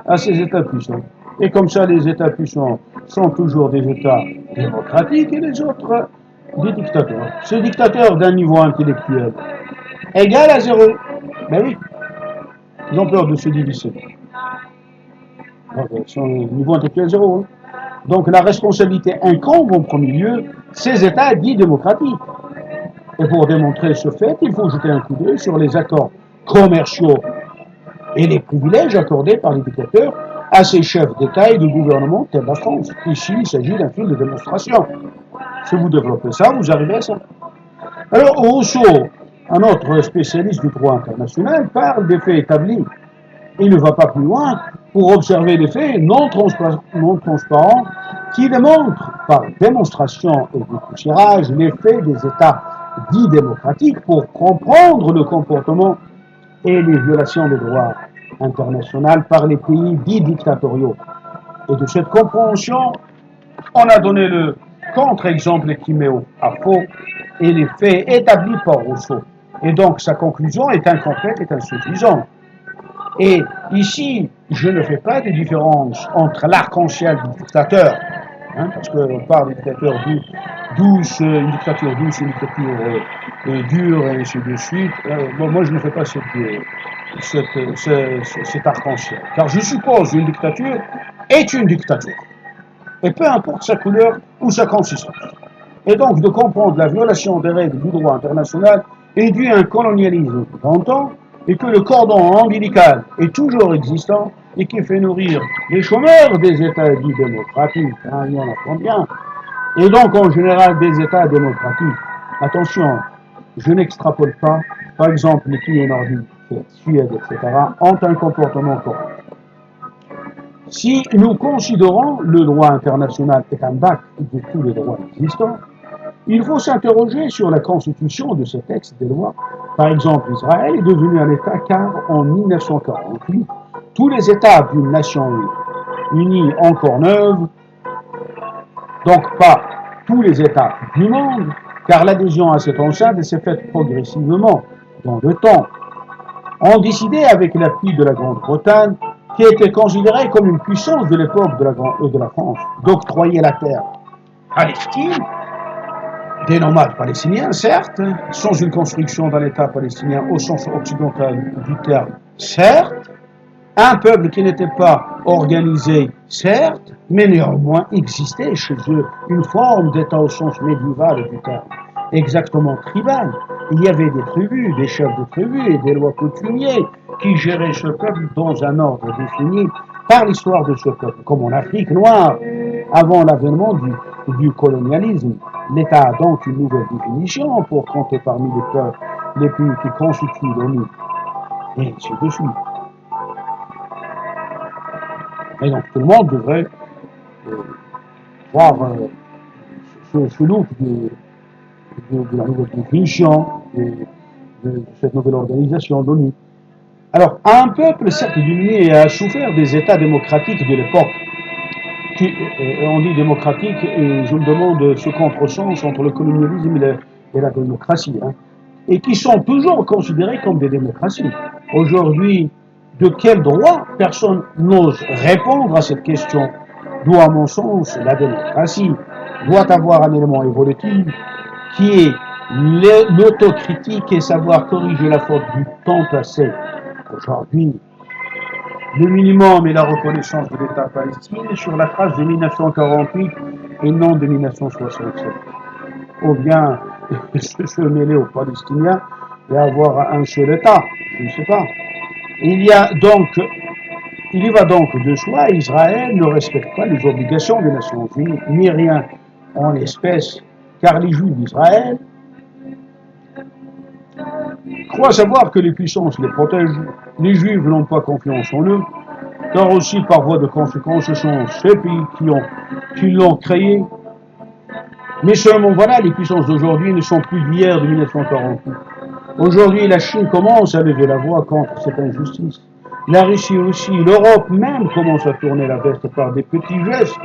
à ces États puissants. Et comme ça, les États puissants sont toujours des États démocratiques et les autres des dictateurs. Ces dictateurs d'un niveau intellectuel égal à 0. Ben oui, ils ont peur de se diviser. Donc, son niveau intellectuel 0. Hein. Donc la responsabilité incombe en premier lieu ces États dits démocratiques. Et pour démontrer ce fait, il faut jeter un coup d'œil sur les accords commerciaux et les privilèges accordés par les dictateurs à ces chefs d'État et de gouvernement tels la France. Ici, il s'agit d'un film de démonstration. Si vous développez ça, vous arrivez à ça. Alors Rousseau, un autre spécialiste du droit international, parle des faits établis. Il ne va pas plus loin pour observer les faits non transparents qui démontrent par démonstration et dépoussiérage les faits des États dits démocratiques pour comprendre le comportement et les violations des droits internationaux par les pays dits dictatoriaux. Et de cette compréhension, on a donné le contre-exemple qui met à faux et les faits établis par Rousseau. Et donc sa conclusion est incomplète, est insuffisante. Et ici, je ne fais pas de différence entre l'arc-en-ciel du dictateur, hein, parce qu'on parle de dictateur douce, une dictature douce, une dictature dure, et ainsi de suite. Bon, moi, je ne fais pas cet arc-en-ciel. Car je suppose qu'une dictature est une dictature. Et peu importe sa couleur ou sa consistance. Et donc, de comprendre la violation des règles du droit international est due à un colonialisme d'antan, et que le cordon ombilical est toujours existant et qui fait nourrir les chômeurs des États dits démocratiques. Hein, il y en a combien? Et donc, en général, des États démocratiques. Attention, je n'extrapole pas. Par exemple, les pays nordiques, Suède, etc., ont un comportement correct. Si nous considérons le droit international est un bac de tous les droits existants, il faut s'interroger sur la constitution de ces textes des lois. Par exemple, Israël est devenu un État car en 1948, tous les États d'une nation unie encore neuve, donc pas tous les États du monde, car l'adhésion à cette enceinte s'est faite progressivement dans le temps, ont décidé avec l'appui de la Grande-Bretagne, qui était considérée comme une puissance de l'époque de la France, d'octroyer la terre Palestine, des nomades palestiniens, certes, sans une construction d'un État palestinien au sens occidental du terme, certes, un peuple qui n'était pas organisé, certes, mais néanmoins existait chez eux une forme d'État au sens médiéval du terme, exactement tribal. Il y avait des tribus, des chefs de tribus et des lois coutumiers qui géraient ce peuple dans un ordre défini par l'histoire de ce peuple, comme en Afrique noire, avant l'avènement du colonialisme. L'État a donc une nouvelle définition pour compter parmi les peuples, les pays qui constituent l'ONU, et ainsi de suite. Et donc tout le monde devrait voir ce look de la nouvelle définition de cette nouvelle organisation de l'ONU. Alors, un peuple, certes diminué, a souffert des États démocratiques de l'époque. On dit démocratique, et je me demande ce contresens entre le colonialisme et la démocratie, hein, et qui sont toujours considérés comme des démocraties. Aujourd'hui, de quel droit personne n'ose répondre à cette question? D'où, à mon sens, la démocratie doit avoir un élément évolutif qui est l'autocritique et savoir corriger la faute du temps passé. Aujourd'hui, le minimum est la reconnaissance de l'État palestinien sur la phrase de 1948 et non de 1967. Ou bien se mêler aux Palestiniens et avoir un seul État, je ne sais pas. Il y va donc de soi, Israël ne respecte pas les obligations des Nations Unies, ni rien en espèce, car les Juifs d'Israël croient savoir que les puissances les protègent. Les Juifs n'ont pas confiance en eux, car aussi par voie de conséquence, ce sont ces pays qui l'ont créé. Mais seulement voilà, les puissances d'aujourd'hui ne sont plus d'hier de 1948. Aujourd'hui, la Chine commence à lever la voix contre cette injustice. La Russie aussi, l'Europe même commence à tourner la veste par des petits gestes,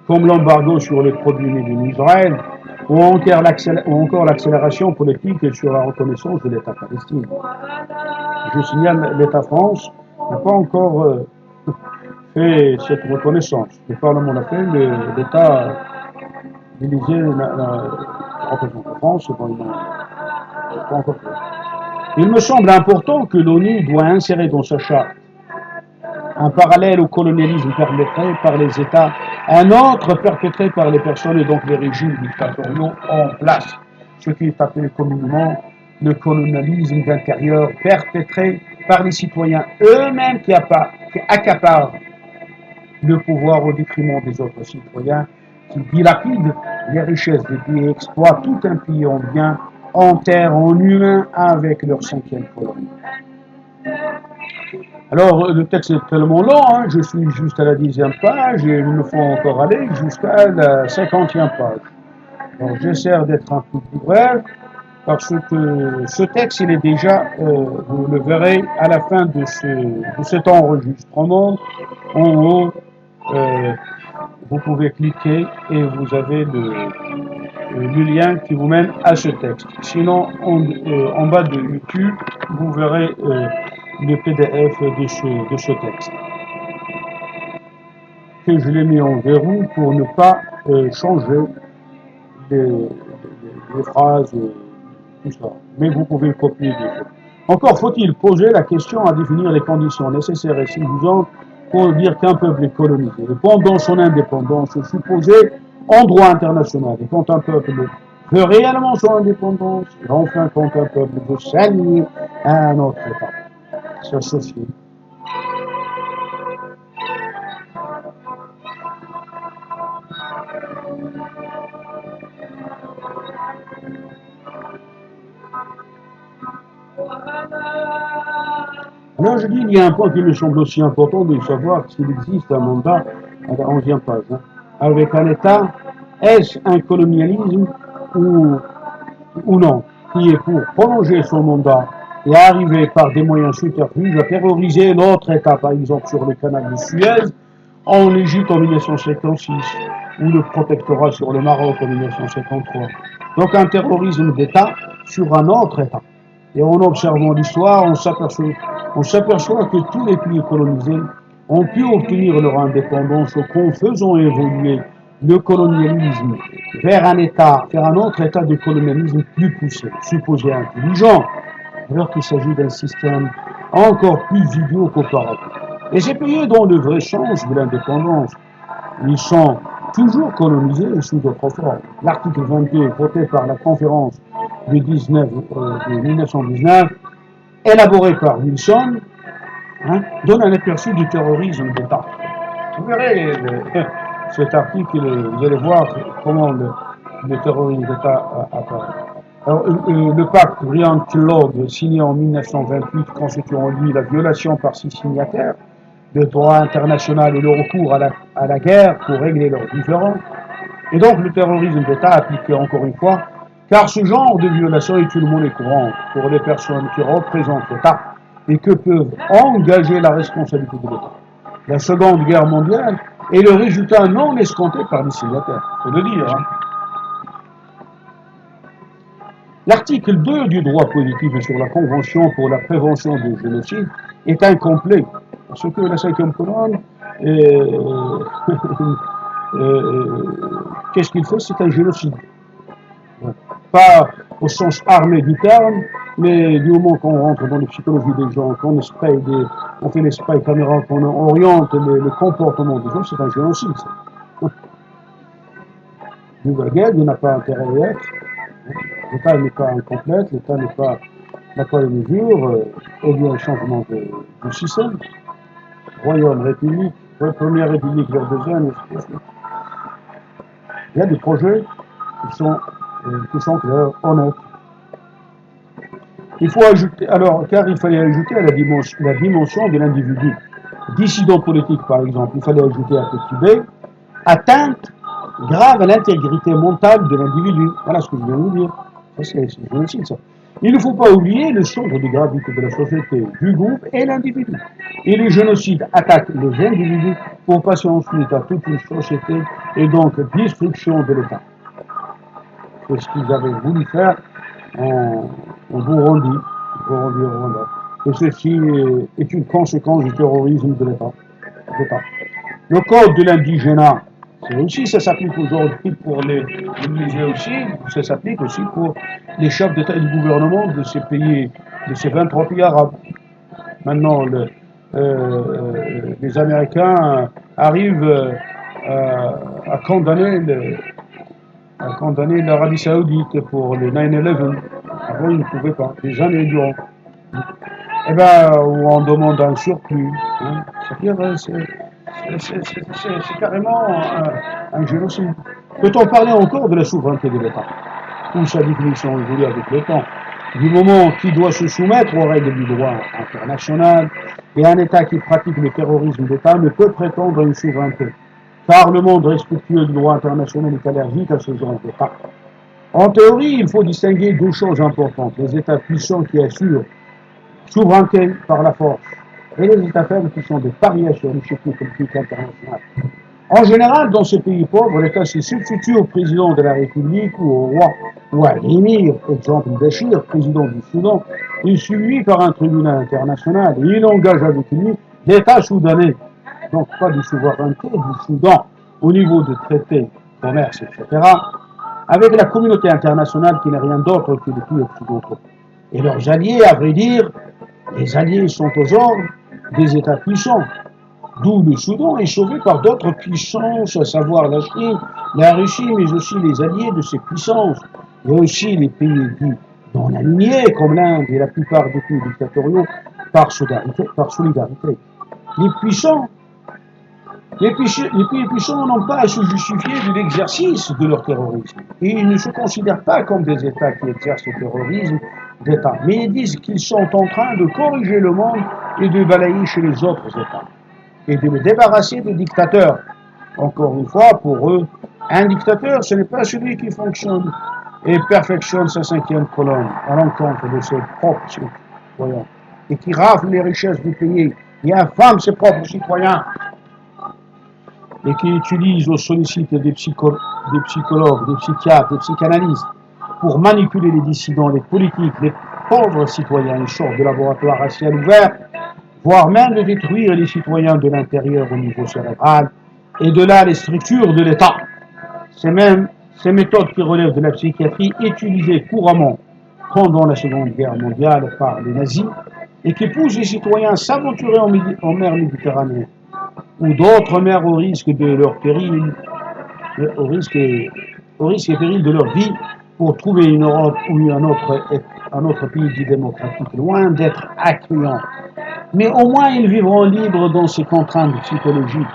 comme l'embargo sur les produits nés d'Israël, ou encore l'accélération politique sur la reconnaissance de l'État palestinien. Je signale, l'État France n'a pas encore fait cette reconnaissance. Le Parlement l'a fait, l'État l'Élysée représente la France, bon, il n'a pas encore fait. Il me semble important que l'ONU doit insérer dans sa charte un parallèle au colonialisme perpétré par les États, un autre perpétré par les personnes et donc les régimes dictatoriaux en place, ce qui est appelé communément le colonialisme d'intérieur perpétré par les citoyens eux-mêmes qui accaparent le pouvoir au détriment des autres citoyens, qui dilapident les richesses des pays et exploitent tout un pays en bien, en terre, en humain, avec leur 5e colonie. Alors, le texte est tellement long, hein, je suis juste à la 10e page et il me faut encore aller jusqu'à la 50e page. Donc, j'essaie d'être un peu plus bref parce que ce texte, il est déjà, vous le verrez, à la fin de cet enregistrement, en haut, vous pouvez cliquer et vous avez le lien qui vous mène à ce texte. Sinon, en bas de YouTube, vous verrez le PDF de ce texte. Que je l'ai mis en verrou pour ne pas changer les phrases, tout ça. Mais vous pouvez le copier. Encore faut-il poser la question à définir les conditions nécessaires et suffisantes pour dire qu'un peuple est colonisé. Et pendant son indépendance supposée en droit international, et quand un peuple veut réellement son indépendance, et enfin quand un peuple veut s'allier à un autre État, s'associer. Alors je dis, il y a un point qui me semble aussi important de savoir s'il existe un mandat, à la 11e page, avec un État, est-ce un colonialisme ou non, qui est pour prolonger son mandat et arriver par des moyens subterfuges à terroriser l'autre État, par exemple sur le canal de Suez, en Égypte en 1956, ou le protectorat sur le Maroc en 1953. Donc un terrorisme d'État sur un autre État. Et en observant l'histoire, on s'aperçoit que tous les pays colonisés ont pu obtenir leur indépendance qu'en faisant évoluer le colonialisme vers un autre état de colonialisme plus poussé, supposé intelligent, alors qu'il s'agit d'un système encore plus idiot qu'auparavant. Et ces pays dont le vrai sens de l'indépendance, ils sont toujours colonisés sous d'autres formes. L'article 22, voté par la conférence de 1919, élaboré par Wilson, donne un aperçu du terrorisme d'État. Vous verrez cet article, vous allez voir comment le terrorisme d'État apparaît. Alors, le pacte Briand-Kellogg, signé en 1928, constitue en lui la violation par six signataires du droit international et le recours à la guerre pour régler leurs différends. Et donc le terrorisme d'État appliqué encore une fois, car ce genre de violation est une monnaie courante pour les personnes qui représentent l'État et que peuvent engager la responsabilité de l'État. La Seconde Guerre mondiale est le résultat non escompté par les signataires, il faut le dire. L'article 2 du droit positif sur la Convention pour la prévention du génocide est incomplet, parce que la 5e colonne, qu'est-ce qu'il fait? C'est un génocide. Pas au sens armé du terme, mais du moment qu'on rentre dans la psychologie des gens, qu'on on fait les spy caméras, qu'on oriente le comportement des gens, c'est un génocide. Nouvelle guerre, il n'a pas intérêt à être. L'État n'est pas incomplète, l'État n'a pas les mesures, il y a un changement de système. Royaume, République, première République vers deuxième. Il y a des projets qui sont clairs, honnêtes. Il faut ajouter, alors, car il fallait ajouter à la dimension de l'individu. Dissident politique, par exemple, il fallait ajouter à petit b, atteinte grave à l'intégrité mentale de l'individu. Voilà ce que je viens de vous dire. C'est génocide, ça. Il ne faut pas oublier le centre de gravité de la société, du groupe et l'individu. Et le génocide attaque les individus pour passer ensuite à toute une société et donc destruction de l'État. C'est ce qu'ils avaient voulu faire en Burundi, au Rwanda. Et ceci est une conséquence du terrorisme de l'État. Le code de l'indigénat, ça s'applique aujourd'hui pour les musées aussi, ça s'applique aussi pour les chefs d'État et de gouvernement de ces pays, de ces 23 pays arabes. Maintenant, les Américains arrivent à condamner l'Arabie Saoudite pour le 9/11. Avant, ils ne pouvaient pas, des années durant. Eh bien, où on demande un surplus. C'est-à-dire, c'est carrément un génocide. Peut-on parler encore de la souveraineté de l'État, ou sa définition évolue avec le temps? Du moment qu'il doit se soumettre aux règles du droit international, et un État qui pratique le terrorisme d'État ne peut prétendre à une souveraineté, car le monde respectueux du droit international est allergique à ce genre d'État. En théorie, il faut distinguer deux choses importantes: les États puissants qui assurent souveraineté par la force, et les États faibles qui sont des parias sur l'échiquier politique international. En général, dans ces pays pauvres, l'État se substitue au président de la République ou au roi ou à l'émir, exemple Bachir, président du Soudan, est suivi par un tribunal international et il engage avec lui l'État soudanais. Donc pas de souveraineté du Soudan au niveau de traités, commerce, etc., avec la communauté internationale qui n'est rien d'autre que les pays occidentaux. Et leurs alliés, à vrai dire, les alliés sont aux ordres des États puissants. D'où le Soudan est sauvé par d'autres puissances, à savoir la Chine, la Russie, mais aussi les alliés de ces puissances. Et aussi les pays non alignés, comme l'Inde et la plupart des pays dictatoriaux, par solidarité. Les puissants, les pays puissants n'ont pas à se justifier de l'exercice de leur terrorisme. Et ils ne se considèrent pas comme des États qui exercent le terrorisme d'État, mais ils disent qu'ils sont en train de corriger le monde et de balayer chez les autres États et de le débarrasser des dictateurs. Encore une fois, pour eux, un dictateur, ce n'est pas celui qui fonctionne et perfectionne sa cinquième colonne à l'encontre de ses propres citoyens et qui rafle les richesses du pays et infame ses propres citoyens et qui utilise ou sollicite des psychologues, des psychiatres, des psychanalystes pour manipuler les dissidents, les politiques, les pauvres citoyens, une sorte de laboratoire à ciel ouvert, voire même de détruire les citoyens de l'intérieur au niveau cérébral, et de là les structures de l'État. C'est même ces méthodes qui relèvent de la psychiatrie utilisées couramment pendant la Seconde Guerre mondiale par les nazis et qui poussent les citoyens à s'aventurer en mer Méditerranée ou d'autres mers au risque de leur péril, au risque et péril de leur vie pour trouver une Europe ou un autre pays dit démocratique, loin d'être accueillant. Mais au moins ils vivront libres dans ces contraintes psychologiques,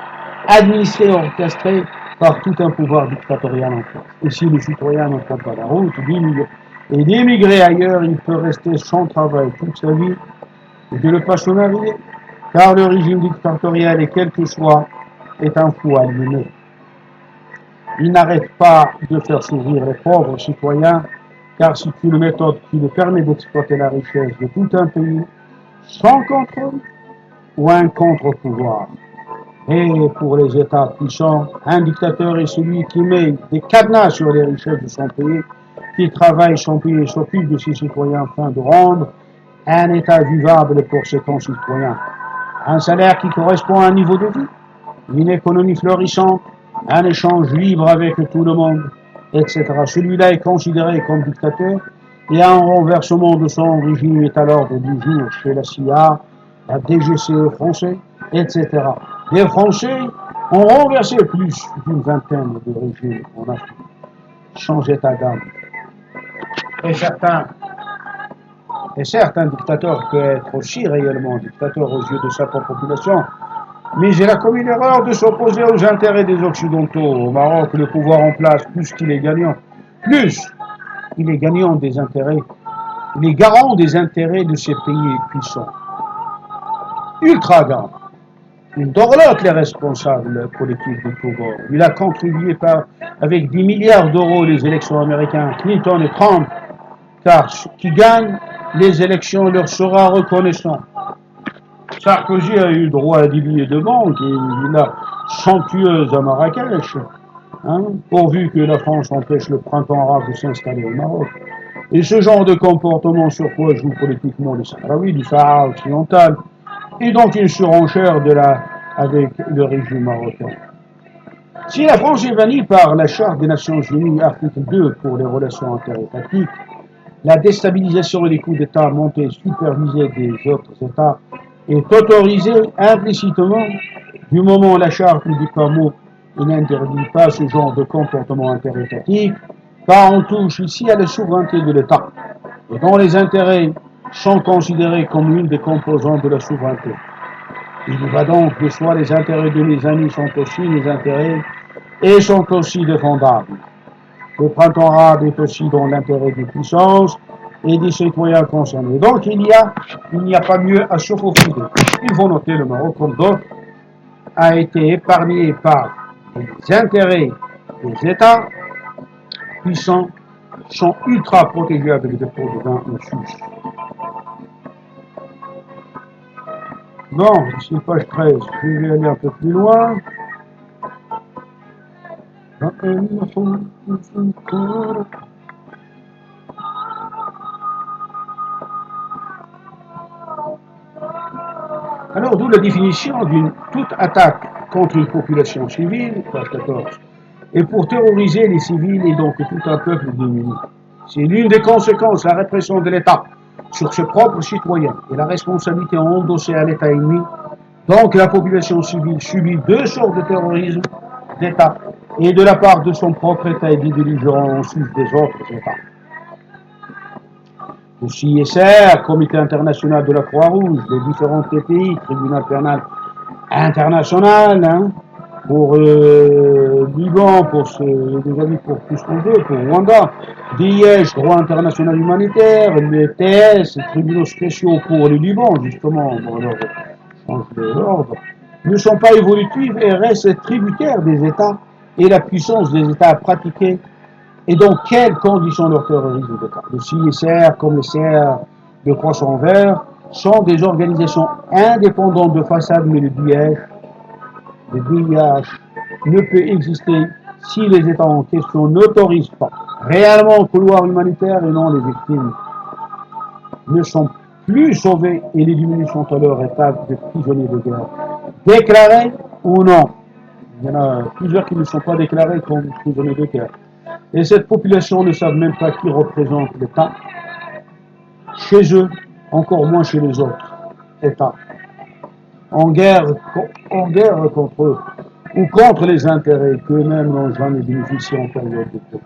administrées et orchestrées par tout un pouvoir dictatorial en place. Et si le citoyen ne prend pas la route et d'émigrer ailleurs, il peut rester sans travail toute sa vie et de ne pas se marier, car le régime dictatorial, et quel que soit, est un fou aliéné. Il n'arrête pas de faire s'ouvrir les pauvres citoyens, car c'est une méthode qui lui permet d'exploiter la richesse de tout un pays sans contrôle ou un contre-pouvoir. Et pour les États puissants, un dictateur est celui qui met des cadenas sur les richesses de son pays, qui travaille son pays et s'occupe de ses citoyens afin de rendre un État vivable pour ses concitoyens. Un salaire qui correspond à un niveau de vie, une économie florissante, un échange libre avec tout le monde, etc. Celui-là est considéré comme dictateur et un renversement de son régime est à l'ordre du jour chez la CIA, la DGCE français, etc. Les Français ont renversé plus d'une vingtaine de régimes en Afrique, sans état d'âme. Et certes, un dictateur peut être aussi réellement dictateur aux yeux de sa propre population, mais il a commis l'erreur de s'opposer aux intérêts des Occidentaux. Au Maroc, le pouvoir en place, plus il est gagnant des intérêts, il est garant des intérêts de ces pays puissants. Ultra garant. Il dorlote les responsables politiques de tout bord. Il a contribué avec 10 milliards d'euros les élections américaines, Clinton et Trump, car qui gagne les élections leur sera reconnaissant. Sarkozy a eu droit à des billets de banque et une villa somptueuse à Marrakech, pourvu que la France empêche le printemps arabe de s'installer au Maroc. Et ce genre de comportement sur quoi jouent politiquement les Sahraouis du Sahara occidental, et donc une surenchère avec le régime marocain. Si la France est bannie par la Charte des Nations Unies, article 2, pour les relations interétatiques, la déstabilisation et les coups d'État montés supervisés des autres États est autorisée implicitement du moment où la Charte ne dit pas mot et n'interdit pas ce genre de comportement interétatique, car on touche ici à la souveraineté de l'État, et dont les intérêts sont considérés comme une des composantes de la souveraineté. Il va donc de soi, les intérêts de mes amis sont aussi mes intérêts et sont aussi défendables. Le printemps arabe est aussi dans l'intérêt des puissances et des citoyens concernés. Donc il n'y a pas mieux à se faufiler. Il faut noter le Maroc, comme d'autres, a été épargné par les intérêts des États puissants sont ultra protégés avec des pots de vin au sus. Bon, ici page 13, je vais aller un peu plus loin. Alors, d'où la définition d'une toute attaque contre une population civile, page 14, et pour terroriser les civils et donc tout un peuple démuni. C'est l'une des conséquences, la répression de l'État sur ses propres citoyens et la responsabilité endossée à l'État ennemi. Donc la population civile subit deux sortes de terrorisme d'État et de la part de son propre État et des dirigeants ensuite des autres États. Le CISR, Comité international de la Croix-Rouge, les différents TPI, Tribunal pénal international, pour Liban, pour tout ce qu'on veut, pour Rwanda, DIEJ, droit international humanitaire, les TS, les tribunaux spéciaux pour le Liban, justement, pour leur changer l'ordre, ne sont pas évolutifs et restent tributaires des États et la puissance des États à pratiquer. Et dans quelles conditions leur terrorisme d'État? Le CISR, comme le CR de Croissant Vert, sont des organisations indépendantes de façade, mais le DIEJ ne peut exister si les États en question n'autorisent pas réellement le couloir humanitaire et non les victimes ne sont plus sauvées et les diminutions sont à leur état de prisonniers de guerre. Déclarés ou non, il y en a plusieurs qui ne sont pas déclarés comme prisonniers de guerre. Et cette population ne savent même pas qui représente l'État chez eux, encore moins chez les autres États. En guerre contre eux, ou contre les intérêts qu'eux-mêmes n'ont jamais bénéficié en période de paix.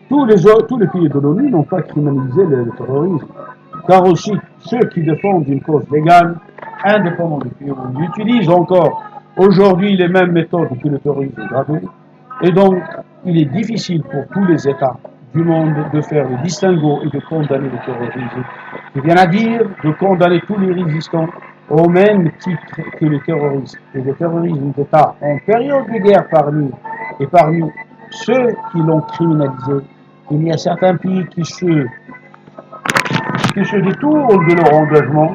Tous les pays de l'ONU n'ont pas criminalisé le terrorisme, car aussi ceux qui défendent une cause légale, indépendamment du pays, utilisent encore aujourd'hui les mêmes méthodes que le terrorisme gratuit, et donc il est difficile pour tous les États du monde de faire le distinguo et de condamner le terrorisme. Je viens à dire de condamner tous les résistants au même titre que le terrorisme. Et le terrorisme d'État en période de guerre parmi ceux qui l'ont criminalisé, il y a certains pays qui se détournent de leur engagement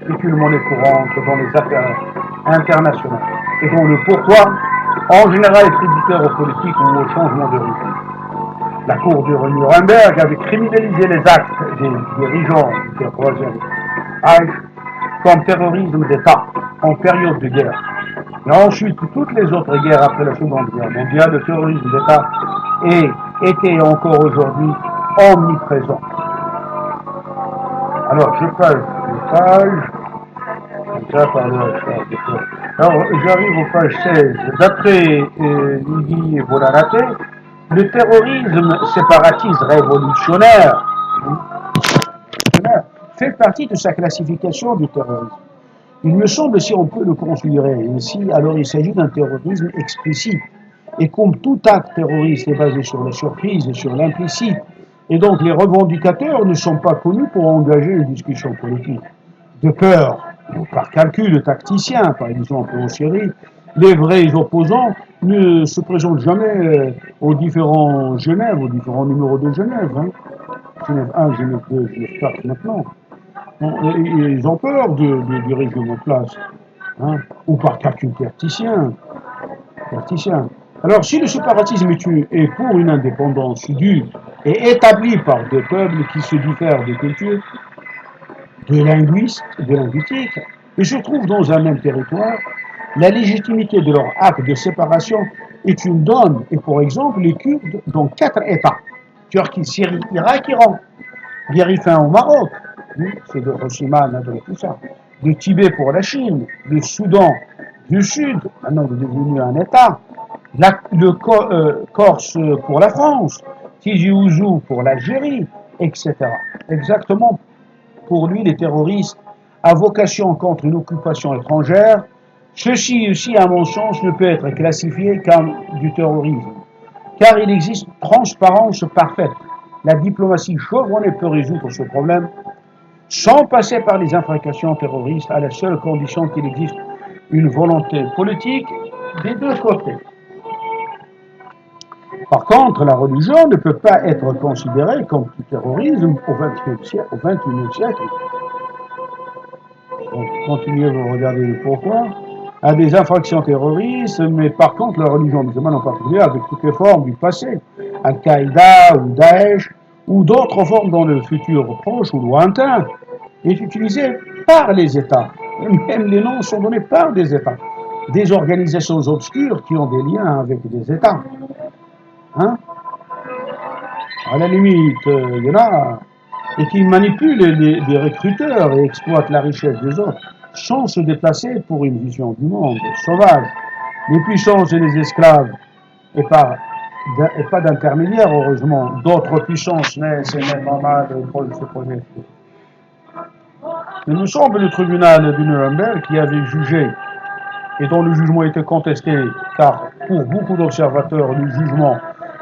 et une monnaie courante dans les affaires internationales et dont le pourquoi en général est tributaire aux politiques ou au changement de régime. La Cour de Nuremberg avait criminalisé les actes des dirigeants du Troisième Reich comme terrorisme d'État en période de guerre. Et ensuite, toutes les autres guerres après la Seconde Guerre mondiale, le terrorisme d'État était encore aujourd'hui omniprésent. Alors, je passe les pages, comme ça, par le alors, j'arrive aux pages 16. D'après Lydie Bolarate, le terrorisme séparatiste révolutionnaire fait partie de sa classification du terrorisme. Il me semble, si on peut le considérer ainsi, alors il s'agit d'un terrorisme explicite. Et comme tout acte terroriste est basé sur la surprise et sur l'implicite, et donc les revendicateurs ne sont pas connus pour engager une discussion politique. De peur, ou par calcul tacticien, par exemple en Syrie, les vrais opposants ne se présentent jamais aux différents Genève, aux différents numéros de Genève. Genève 1, Genève 2, Genève 4 maintenant. Ils ont peur du régime en place, ou par calcul tacticien. Alors, si le séparatisme est pour une indépendance due et établie par deux peuples qui se diffèrent de culture, de linguistique, et se trouvent dans un même territoire, la légitimité de leur acte de séparation est une donne. Et pour exemple, les Kurdes dans 4 États, Turquie, Syrie, Irak, Iran, Guérifin au Maroc, c'est de Hiroshima, de tout ça, le Tibet pour la Chine, le Soudan du Sud, maintenant devenu un État, Corse pour la France, Tizi Ouzou pour l'Algérie, etc. Exactement, pour lui, les terroristes à vocation contre une occupation étrangère, ceci aussi, à mon sens, ne peut être classifié comme du terrorisme, car il existe transparence parfaite. La diplomatie chevronnée peut résoudre ce problème sans passer par les infractions terroristes, à la seule condition qu'il existe une volonté politique des deux côtés. Par contre, la religion ne peut pas être considérée comme du terrorisme au XXIe siècle. Donc, continuez, vous regardez le pourquoi. à des infractions terroristes, mais par contre la religion musulmane en particulier, avec toutes les formes du passé, Al-Qaïda ou Daesh, ou d'autres formes dans le futur proche ou lointain, est utilisée par les États. Même les noms sont donnés par des États. Des organisations obscures qui ont des liens avec des États. Hein? À la limite, il y en a et qui manipulent les recruteurs et exploitent la richesse des autres, sans se déplacer pour une vision du monde sauvage. Les puissances et les esclaves, et pas d'intermédiaires, heureusement, d'autres puissances naissent et même normal ce projet. Il me semble le tribunal de Nuremberg qui avait jugé, et dont le jugement était contesté, car pour beaucoup d'observateurs, le jugement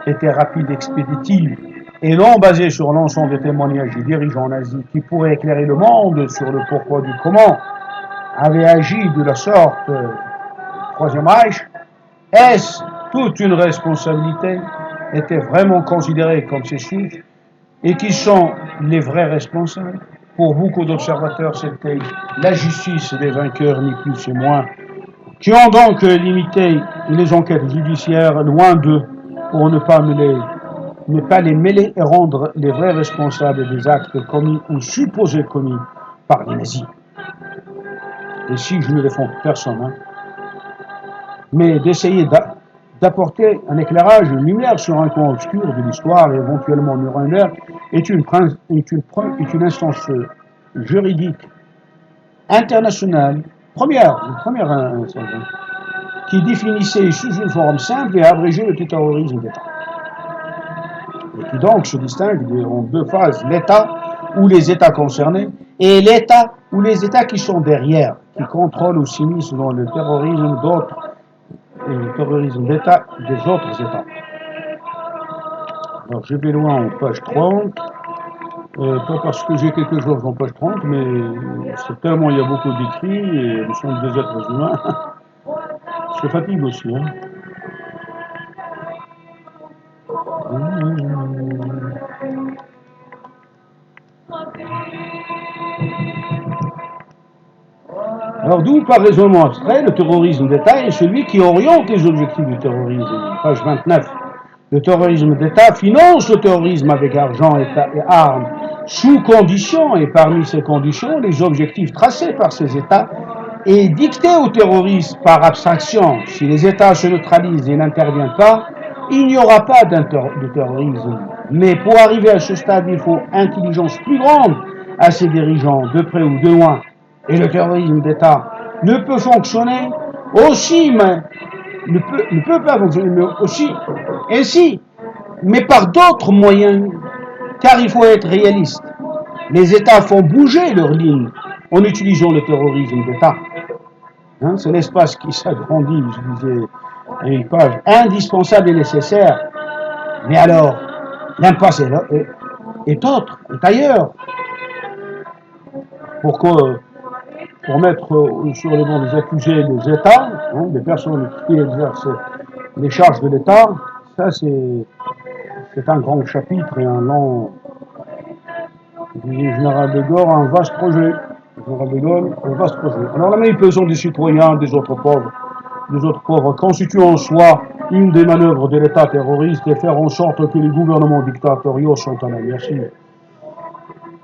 était rapide, expéditif, et non basé sur l'ensemble des témoignages des dirigeants nazis qui pourraient éclairer le monde sur le pourquoi du comment, avait agi de la sorte Troisième Reich. Est-ce toute une responsabilité? Était vraiment considéré comme ces chiffres? Et qui sont les vrais responsables? Pour beaucoup d'observateurs, c'était la justice des vainqueurs, ni plus ni moins, qui ont donc limité les enquêtes judiciaires loin d'eux pour ne pas les mêler et rendre les vrais responsables des actes commis ou supposés commis par les nazis. Et si je ne défends personne, hein, mais d'essayer d'apporter un éclairage, une lumière sur un coin obscur de l'histoire et éventuellement Nuremberg est une instance juridique internationale, première instance, qui définissait sous une forme simple et abrégée le terrorisme d'État. Et qui donc se distingue en deux phases, l'État ou les États concernés et l'État ou les États qui sont derrière, qui contrôlent ou s'immiscent dans le terrorisme d'autres et le terrorisme d'État des autres États. Alors je vais loin en page 30, pas parce que j'ai quelque chose en page 30, mais c'est tellement il y a beaucoup d'écrits et nous sommes des êtres humains. Je fatigue aussi. Hein. Alors d'où, par raisonnement abstrait, le terrorisme d'État est celui qui oriente les objectifs du terrorisme. Page 29. Le terrorisme d'État finance le terrorisme avec argent et armes, sous conditions, et parmi ces conditions, les objectifs tracés par ces États et dictés aux terroristes par abstraction. Si les États se neutralisent et n'interviennent pas, il n'y aura pas de terrorisme. Mais pour arriver à ce stade, il faut intelligence plus grande à ses dirigeants, de près ou de loin. Et le terrorisme d'État ne peut fonctionner aussi, mais ne peut pas fonctionner, mais aussi ainsi, mais par d'autres moyens, car il faut être réaliste. Les États font bouger leurs lignes en utilisant le terrorisme d'État. Hein, c'est l'espace qui s'agrandit, je disais à une page, indispensable et nécessaire. Mais alors, l'impasse est autre, est ailleurs. Pour mettre sur les bancs des accusés des États, hein, des personnes qui exercent les charges de l'État, ça c'est un grand chapitre et un long, disait Général de Gaulle, un vaste projet. Général de Gaulle, un vaste projet. Alors la manipulation des citoyens, des autres pauvres, constitue en soi une des manœuvres de l'État terroriste et faire en sorte que les gouvernements dictatoriaux sont à la merci,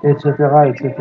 etc., etc.